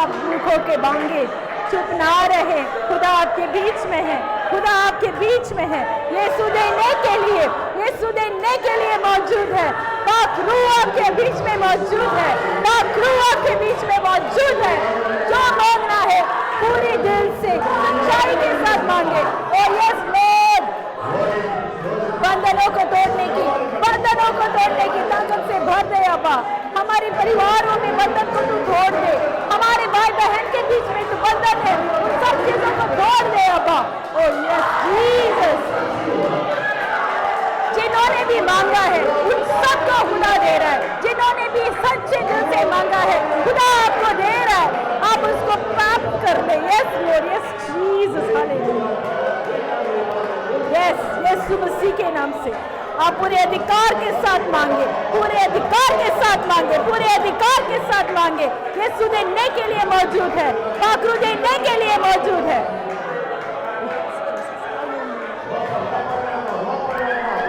आप मुंह खोल के मांगे, चुप ना रहे। खुदा आपके बीच में है, खुदा आपके बीच में है। यीशु देने के लिए, यीशु देने के लिए मौजूद है। पाक रूह आपके बीच में मौजूद है, पाक रूह आपके बीच में मौजूद है। जो मांगना है पूरे दिल से सच्चाई के साथ मांगे। और यस लॉर्ड, बंधनों को तोड़ने की ताकत से भर दे अब्बा। हमारे परिवारों में बंधन को तू तोड़ दे, हमारे भाई बहन के बीच में तू बंधन है उन सब चीजों को तोड़ दे अब्बा। ओह यस जीसस, जिन्होंने भी मांगा है उन सबको खुदा दे रहा है। जिन्होंने भी सच्चे दिल से मांगा है खुदा आपको दे रहा है, आप उसको प्राप्त कर ले। Yes Lord, yes Jesus, hallelujah. Yes Yeshu Masih के नाम से आप पूरे अधिकार के साथ मांगे, पूरे अधिकार के साथ मांगे, पूरे अधिकार के साथ मांगे। यीशु देने के लिए मौजूद है, पाकरू देने के लिए मौजूद है।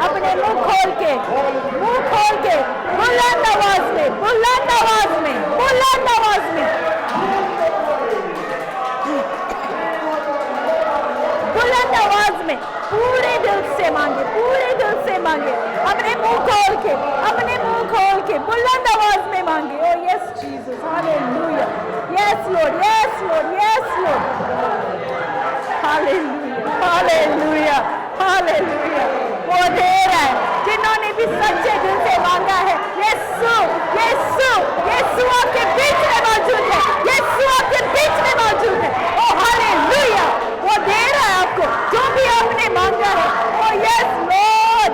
अपने मुंह खोल के बुलंद आवाज में, बुलंद आवाज में, बुलंद आवाज में, बुलंद आवाज में पूरे दिल से मांगे, पूरे दिल से मांगे। अपने मुंह खोल के बुलंद आवाज में मांगे। ओह yes Jesus, hallelujah. Yes Lord, yes Lord, yes Lord, hallelujah hallelujah hallelujah. वो दे रहा है जिन्होंने भी सच्चे दिल से मांगा है। यीशु यीशु यीशु आपके बीच में मौजूद है, यीशु आपके बीच में मौजूद है। ओह हालेलुया, वो दे रहा है आपको जो भी आपने मांगा है। Oh yes Lord,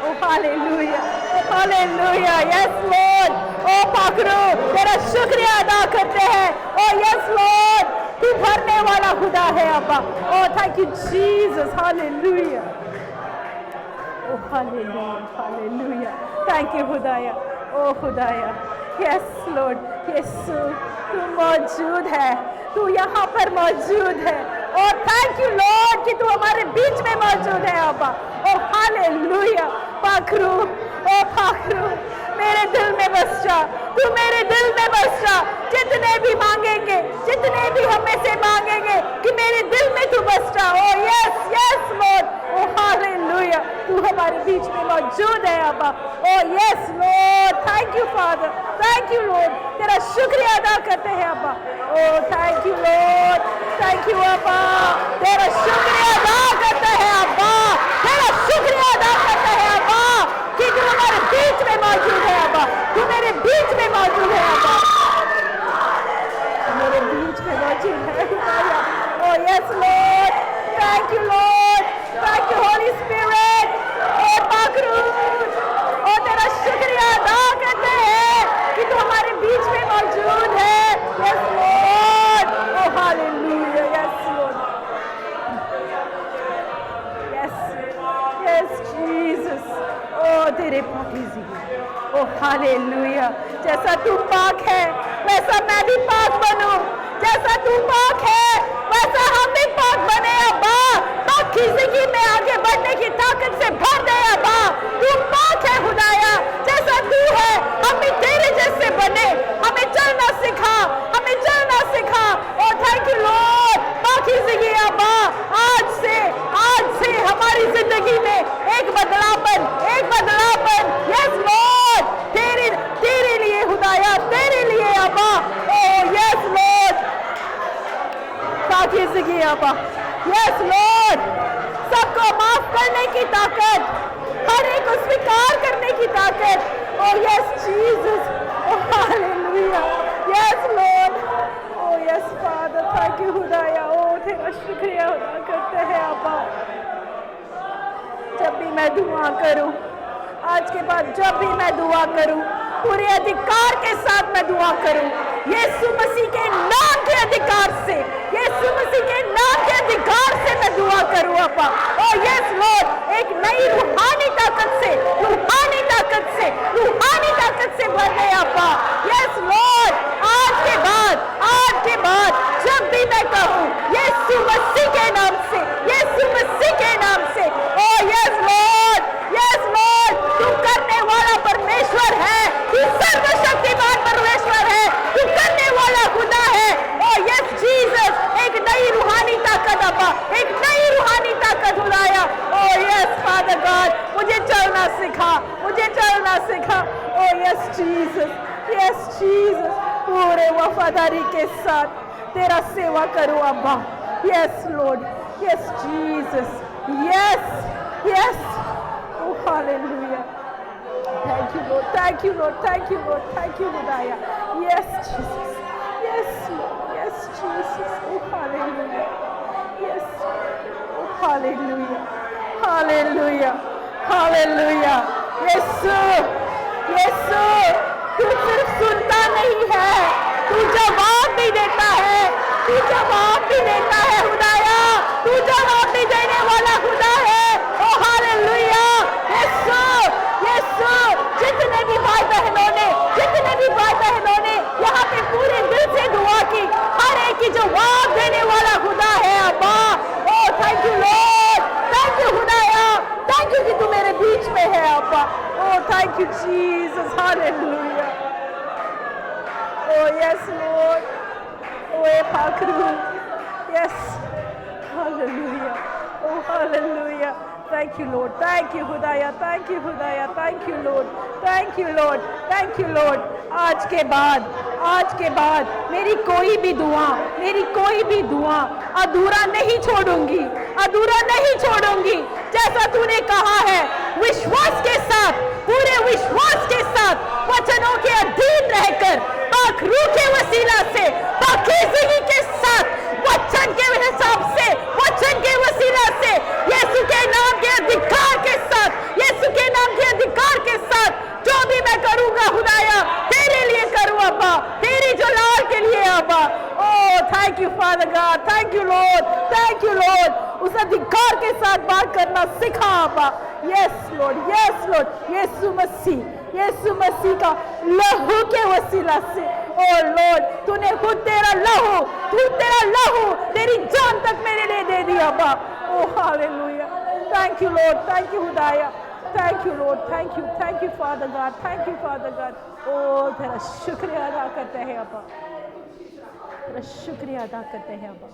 oh hallelujah hallelujah, yes Lord. ओह पाकरू तेरा शुक्रिया अदा करते हैं। ओह यस लॉर्ड, तू भरने वाला खुदा है अब्बा। Oh thank you Jesus, hallelujah. Oh hallelujah hallelujah, thank you खुदाया। ओह खुदाया, यस लॉर्ड। यीशु तू मौजूद है, तू यहाँ पर मौजूद है। और थैंक यू लॉर्ड कि तू हमारे बीच में मौजूद है अब्बा। Oh hallelujah. पाखरू, ओह पाखरू, मेरे दिल में बस जा, तू मेरे दिल में बस जा। जितने भी मांगेंगे, जितने भी हमें से मांगेंगे कि मेरे दिल में तू बस जा। Oh yes yes Lord. Oh hallelujah, तू हमारे बीच में मौजूद है अब्बा। Oh yes Lord, thank you Father, thank you Lord. तेरा शुक्रिया अदा करते हैं अब्बा। Oh thank you Lord, thank you अब्बा। तेरा शुक्रिया अदा करते हैं अब्बा, तेरा शुक्रिया अदा करते हैं अब्बा कि तू हमारे बीच में मौजूद है अब्बा। तू मेरे बीच में मौजूद है अब्बा, मेरे बीच में मौजूद है। Oh yes Lord, thank you Lord, thank you Holy Spirit. Oh पाकरू, ओह तेरा शुक्रिया अदा करते हैं कि तू हमारे बीच में मौजूद है। Yes Lord, oh hallelujah, yes Lord, yes yes Jesus. Oh तेरे पाकीज़ी, ओह हालेलुया। जैसा तू पाक है वैसा मैं भी पाक बनूं, जैसा तू पाक है वैसा हम भी पाक बने अब्बा। पाकी जिंदगी में आगे बढ़ने की ताकत से भर दे अब्बा। तू पाक है खुदाया, जैसा तू है हम भी तेरे जैसे बने। हमें चलना सिखा, हमें चलना सिखा। ओह थैंक यू लॉर्ड, पाकी जिंदगी अब्बा। आज से हमारी जिंदगी में एक बदलापन, एक बदलापन। यस लॉर्ड, तेरे लिए खुदाया, तेरे लिए अब्बा। ओह यस लॉर्ड, पाकी जिंदगी अब्बा। यस लॉर्ड, सबको माफ करने की ताकत, हर एक को स्वीकार करने की ताकत। Oh yes Jesus, oh hallelujah, yes Lord, oh yes Father, thank you खुदाया। ओ तेरा शुक्रिया अदा करते हैं अब्बा। जब भी मैं दुआ करूं, आज के बाद जब भी मैं दुआ करूं, पूरे अधिकार के साथ मैं दुआ करूं, यीशु मसीह के नाम के अधिकार से, यीशु मसीह के नाम के अधिकार से मैं दुआ करूं अब्बा। ओ यस लॉर्ड, एक नई रूहानी ताकत से, रूहानी ताकत से, रूहानी ताकत से भर गए अब्बा। यस लॉर्ड, आज के बाद जब भी मैं कहूं यीशु मसीह के नाम से, यीशु मसीह के नाम से, ओ यस लॉर्ड, यस लॉर्ड, तू करने वाला परमेश्वर है, तू सर्वशक्तिमान परमेश्वर है, तू करने वाला खुदा है। ओ यस जीसस, एक नई रूहानी ताकत अब्बा, एक नई रूहानी ताकत खुदाया। ओ यस फादर गॉड, मुझे चलना सिखा, मुझे चलना सिखा। Oh yes Jesus, yes Jesus, पूरे वफादारी के साथ तेरा सेवा करो अब्बा। Yes Lord, yes Jesus, yes yes, oh hallelujah, thank you Lord, thank you Lord, thank you Lord, thank you खुदाया। Yes Jesus, yes Lord, yes Jesus, oh hallelujah, yes, oh hallelujah, hallelujah, hallelujah. Yeshu, Yeshu, तू सिर्फ सुनता नहीं है, तू जवाब भी देता है, तू जवाब भी देता है खुदाया, तू जवाब भी देने वाला खुदा है। ओ हालेलुया, यीशु, यीशु, जितने भी भाई बहनों ने, जितने भी भाई बहनों ने यहाँ पे पूरे दिल से दुआ की, हर एक की जवाब देने वाला खुदा है अब्बा। Oh thank you Lord, thank you खुदाया, थैंक यू कि तू मेरे बीच में है अब्बा। Oh thank you Jesus, hallelujah. Oh yes Lord, oh Pakru, yes, hallelujah, oh hallelujah, thank you Lord, thank you Hudaya, thank you Hudaya, thank you Lord, thank you Lord, thank you Lord। आज के बाद मेरी कोई भी दुआ अधूरा नहीं छोड़ूंगी, अधूरा नहीं छोड़ूंगी। जैसा तूने कहा है, विश्वास के साथ, पूरे विश्वास के साथ, वचनों के अधीन रहकर, पाक रूह के वसीला से, पाकीज़गी के साथ, वचन के हिसाब से, वचन के वसीला से, यीशु के नाम के अधिकार के साथ, यीशु के नाम के अधिकार के साथ, जो भी मैं करूंगा खुदाया, तेरे लिए करूं अब्बा, तेरी जलाल के लिए अब्बा। Oh thank you father God, thank you Lord, thank you Lord. उस अधिकार के साथ बात करना सिखा अब्बा। Yes Lord, yes Lord, Yeshu Masih का लहू के वसीला से, ओ लॉर्ड, तूने खुद तेरा लहू, तेरी जान तक मेरे लिए दे दिया अब्बा। Oh hallelujah, thank you Lord, thank you खुदाया, thank you Lord, thank you father God, thank you father God. ओ तेरा शुक्रिया अदा करते हैं अब्बा, तेरा शुक्रिया अदा करते हैं अब्बा,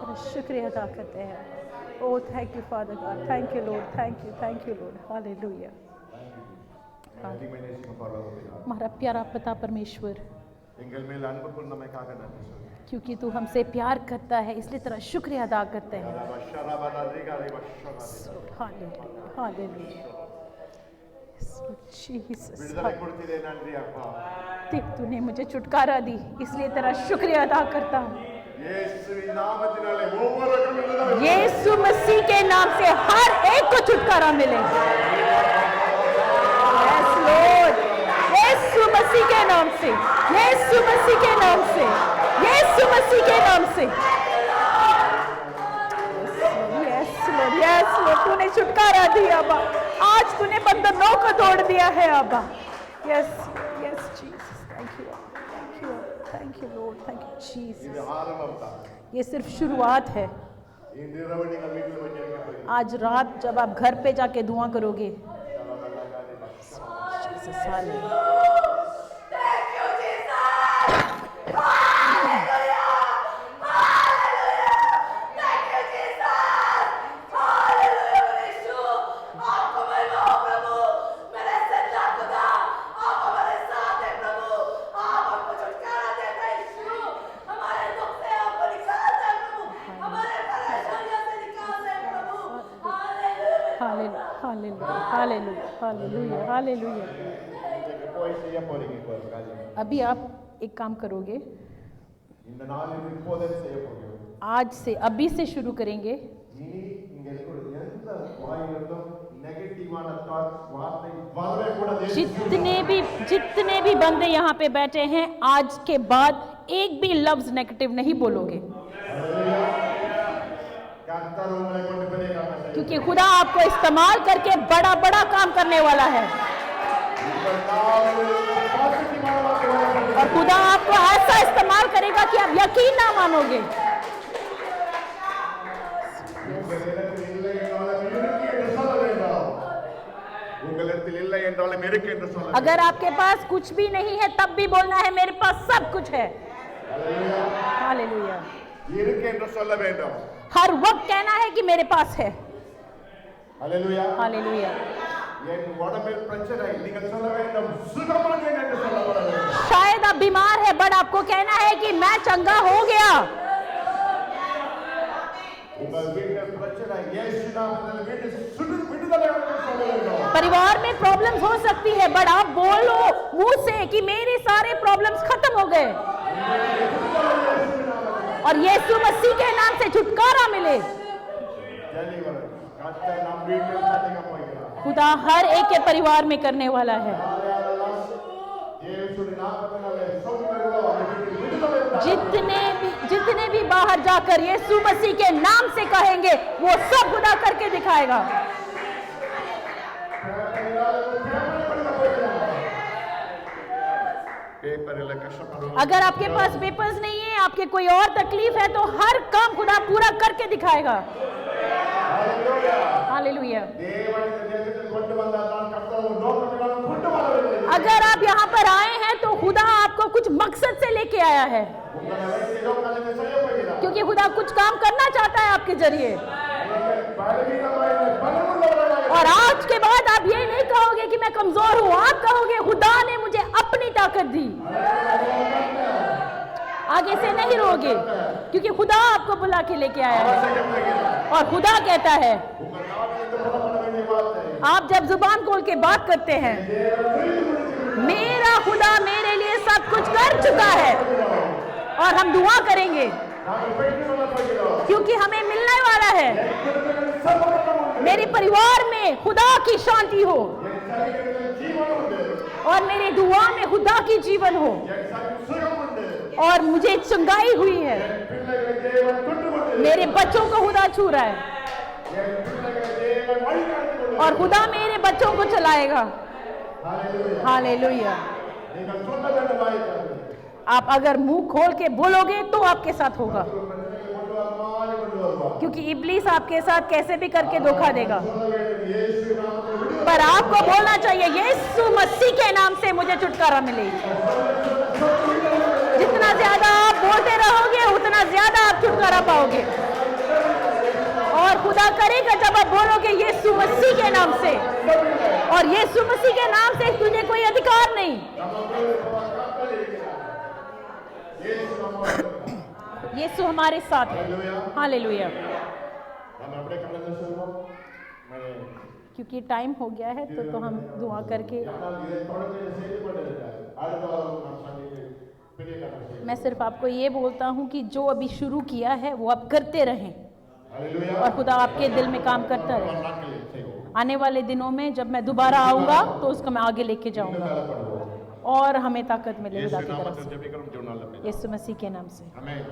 तेरा शुक्रिया अदा करते हैं। Oh thank you father God, thank you Lord, thank you Lord, hallelujah. हमारा प्यारा पिता परमेश्वर, क्योंकि तू हमसे प्यार करता है, इसलिए तेरा शुक्रिया अदा करते हैं। तूने मुझे छुटकारा दी, इसलिए तेरा शुक्रिया अदा करता हूँ। यीशु मसीह के नाम से हर एक को छुटकारा मिले। यस लॉर्ड, यीशु मसीह के नाम से, यीशु मसीह के नाम से, यीशु मसीह के नाम से। यस लॉर्ड, तूने छुटकारा दिया अब्बा, आज तूने बंधनों को तोड़ दिया है अब्बा। Yes yes Jesus, thank you Lord, thank you Jesus. ये सिर्फ शुरुआत है। आज रात जब आप घर पे जाके दुआ करोगे, Jesus hallelujah, hallelujah, hallelujah. Depois ia por aqui por casa. अभी आप एक काम करोगे, இந்த நாளில் இப்போதே செய்ய போகிறோம். आज से अभी से शुरू करेंगे। இனி இங்க இருக்கிற எந்த வாயிலிருந்தும் நெகட்டிவான தாட்ஸ் வார்த்தை வரவே கூடாது. जितने भी बंदे यहाँ पे बैठे हैं, आज के बाद एक भी लफ्ज नेगेटिव नहीं बोलोगे, கர்த்தர் உங்களை கொண்டு பெரிய காரியம் செய்வார். क्योंकि खुदा आपको इस्तेमाल करके बड़ा बड़ा काम करने वाला है। உங்கள் நாவில் பாசிட்டிவான வார்த்தை வரவே और खुदा आपको ऐसा इस्तेमाल करेगा कि आप यकीन ना मानोगे। உங்களிடத்தில் இல்லை என்றாலும் இருக்கு என்று சொல்ல வேண்டாம். உங்களிடத்தில் இல்லை என்றாலும் இருக்கு என்று சொல்ல வேண்டாம். अगर आपके पास कुछ भी नहीं है तब भी बोलना है मेरे पास सब कुछ है। हालेलुया। இருக்கு என்று சொல்ல வேண்டும். हर वक्त कहना है कि मेरे पास है। ஹalleluya. हालेलुया। என் உடம்பில் பிரச்சனை நீங்கள் சொல்ல வேண்டும் சுகமானேன் என்று சொல்ல வேண்டும். शायद आप बीमार है बट आपको कहना है कि मैं चंगा हो गया। உங்கள் வீட்டில் பிரச்சனை இயேசு நாமத்தில் வீட்டு விடுதலை என்று சொல்ல வேண்டும். परिवार में प्रॉब्लम्स हो सकती है बट आप बोलो मुंह से कि मेरे सारे प्रॉब्लम्स खत्म हो गए और यीशु मसीह के नाम से छुटकारा मिले। டெலிவர் கர்த்தர் நம் வீட்டில் செய்ய போகிறார். खुदा हर एक के परिवार में करने वाला है। இயேசுவின் நாமத்தினாலே சௌக்கியங்களோ அந்த வீட்டில் விடுதலை உண்டாகும். जितने भी बाहर जाकर यीशु मसीह के नाम से कहेंगे वो सब खुदा करके दिखाएगा। பேப்பரில் கஷ்டப்படுவோம். अगर आपके पास पेपर्स नहीं है, आपके कोई और तकलीफ है तो हर काम खुदा पूरा करके दिखाएगा। ஹalleluya. हालेलुया। தேவன் இந்த தேசத்தில் கொண்டு வந்தார் தான் கர்த்தர் ஒரு நோக்கத்துக்காக கொண்டு வரவில்லை. अगर आप यहाँ पर आए हैं तो खुदा आपको कुछ मकसद से लेके आया है, உங்களை வைத்து ஏதோ காரியத்தை செய்ய போகிறார். क्योंकि खुदा कुछ काम करना चाहता है आपके जरिए। நீங்கள் பலவீனமாய் பலமுள்ளவர்களாக और आज के बाद आप ये नहीं कहोगे कि मैं कमजोर हूँ, आप कहोगे खुदा ने मुझे अपनी ताकत दी। आगे से नहीं रोगे क्योंकि खुदा आपको बुला के लेके आया है செய்ய போகிறார். और खुदा कहता है உங்கள் நாவிலிருந்து புறப்பட வேண்டிய வார்த்தை आप जब जुबान खोल के बात करते हैं, मेरा खुदा मेरे लिए सब कुछ कर चुका है और हम दुआ करेंगे நாங்கள் பெற்று கொள்ள போகிறோம். क्योंकि हमें मिलने वाला है। குடும்பங்களில் சமாதானம் உண்டு. मेरे परिवार में खुदा की शांति हो என் சரீரத்தில் ஜீவன் உண்டு. और मेरे दुआ में खुदा की जीवन हो என் சரீரம் சுகம் உண்டு. और मुझे चंगाई हुई है। என் பிள்ளைகளை தேவன் தொட்டு கொண்டு मेरे बच्चों को खुदा छू रहा है என் பிள்ளைகளை தேவன் வழிநடத்தி கொண்டு और खुदा मेरे बच्चों को चलाएगा। ஹalleluya. हालेलुया। நீங்கள் சொல்ல வேண்டும் வாய்க்காது. आप अगर मुंह खोल के बोलोगे तो आपके साथ होगा, பிரச்சனைகளை கொண்டு வர மாதிரி கொண்டு வருவார். क्योंकि इब्लीस आपके साथ कैसे भी करके धोखा देगा। சொல்ல வேண்டும் இயேசு நாமத்தில் விடுதலை. पर आपको बोलना चाहिए यीशु मसीह के नाम से मुझे छुटकारा मिले। जितना ज्यादा आप बोलते रहोगे उतना ज्यादा आप छुटकारा पाओगे और खुदा करेगा जब आप बोलोगे यीशु मसीह के नाम से। और यीशु मसीह के नाम से तुझे कोई अधिकार नहीं। இயேசு நாமத்தில் यीशु हमारे साथ है। हालेलुया। हम अपने कमरे சொல்வோம். मैं क्योंकि टाइम हो गया है तो हम दुआ करके ஆனால் இதை தொடர்ந்து செய்து கொண்டிருக்கிறார். அடுத்த வாரம் நாம் சந்தித்து பெரிய காரியம் मैं सिर्फ आपको ये बोलता हूँ कि जो अभी शुरू किया है वो आप करते रहें ஹalleluya. और खुदा आपके दिल में काम करता रहे। நாட்களில் செய்வோம். आने वाले दिनों में जब मैं दोबारा आऊँगा तो उसको मैं आगे लेके जाऊँगा மேலப்படுவோம். और हमें ताकत मिले खुदा இயேசு की तरफ நாமத்தில் से, ஜெபிக்கிறோம் ஜீவனுள்ள பிதாவே. यीशु मसीह के नाम से। ஆமென்.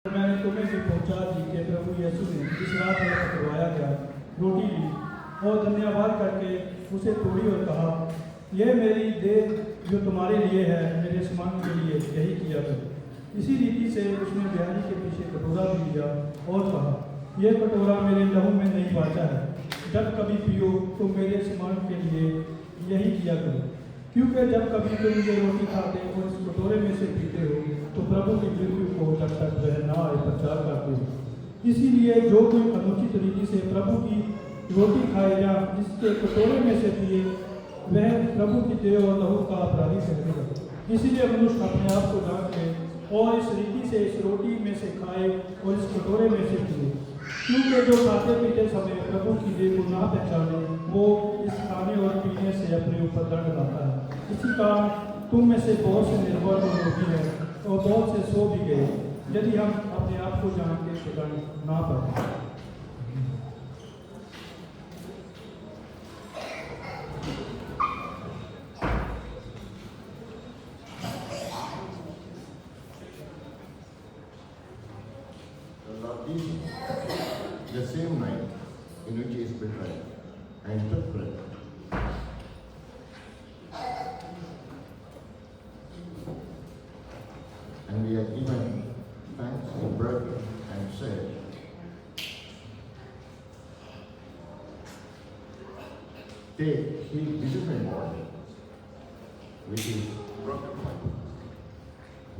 मैंने तुम्हें भी पहुंचा दी कि प्रभु यीशु ने जिस रात में पकड़वाया गया रोटी ली और धन्यवाद करके उसे तोड़ी और कहा, यह मेरी देह जो तुम्हारे लिए है, मेरे स्मरण के लिए यही किया करो। इसी रीति से उसने ब्याही के पीछे कटोरा भी लिया और कहा, यह कटोरा मेरे लहू में नहीं बाचा है, जब कभी पियो तो मेरे स्मरण के लिए यही किया करो। क्योंकि जब कभी तुम ये रोटी खाते और इस कटोरे में से पीते हो तो प्रभु की मृत्यु को जब तक वह न आए प्रचार करते हो। इसीलिए जो कोई अनुचित रीति से प्रभु की रोटी खाए या जिसके कटोरे में से पिए वह प्रभु की देह और लहू का अपराधी ठहरेगा। इसीलिए मनुष्य अपने आप को जांच ले और इस रीति से इस रोटी में से खाए और इस कटोरे में से पिए, क्योंकि जो खाते पीते समय प्रभु की देह को ना पहचाने वो इस खाने और पीने से अपने ऊपर दंड लाता है। इसी कारण तुम में से बहुत से निर्बल और रोगी हैं और बहुत से सो भी गए, यदि हम अपने आप को जानते तो दंड ना पाते। The same night in which he is betrayed, and took bread. And we had given thanks and broken and said, "Take, heed, this is my body, which is broken for you.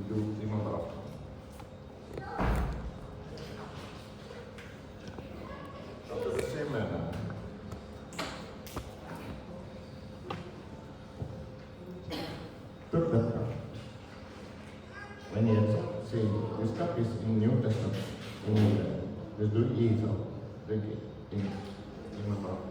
Do remember of me." After the same manner, took the cup. When he had said, "This cup is in New Testament, in England. This do ye so, drink it in remember of me."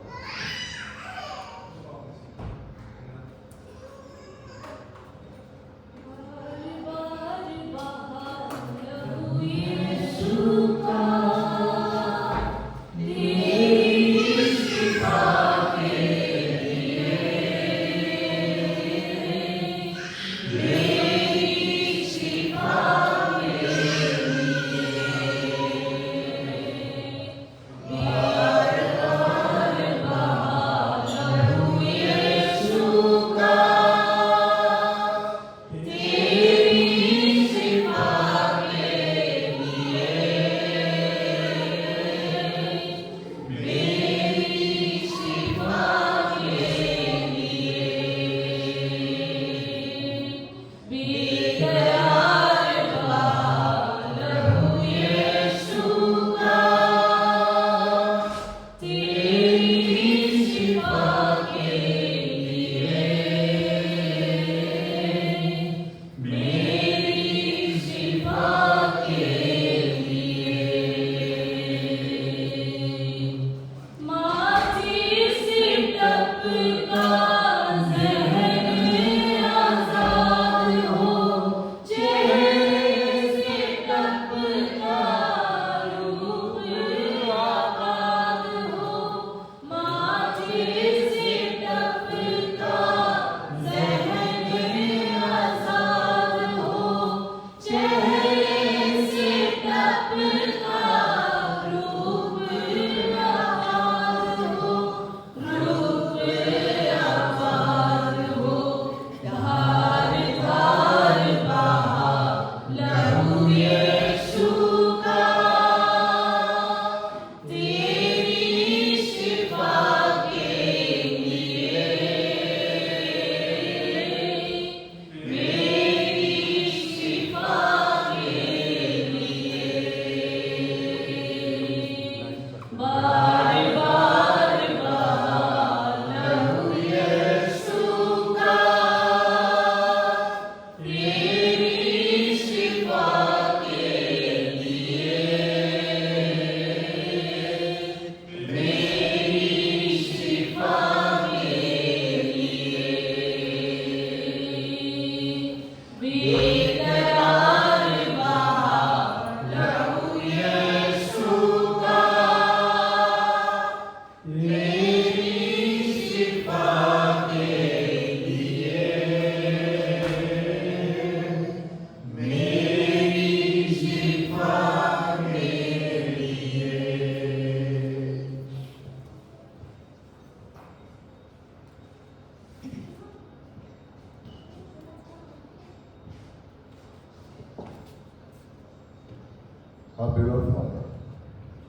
Our beloved Father,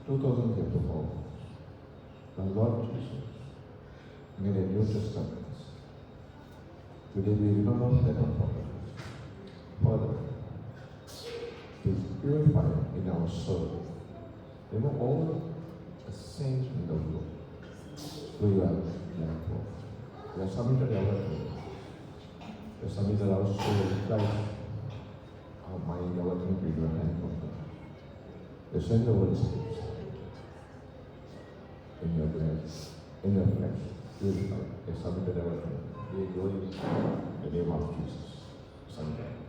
2000 years before, the Lord Jesus made a New Testament Today we remember heaven Father. Father, please purify in our soul. Remove all the sins in the world. We are thankful. We are submitted everything. We are submitted our soul, life, our mind, our thinking, your hand, Father. We send the Holy Spirit in your grace, in your flesh. Purify. We submitted everything. We glory in the name of Jesus. Sunday.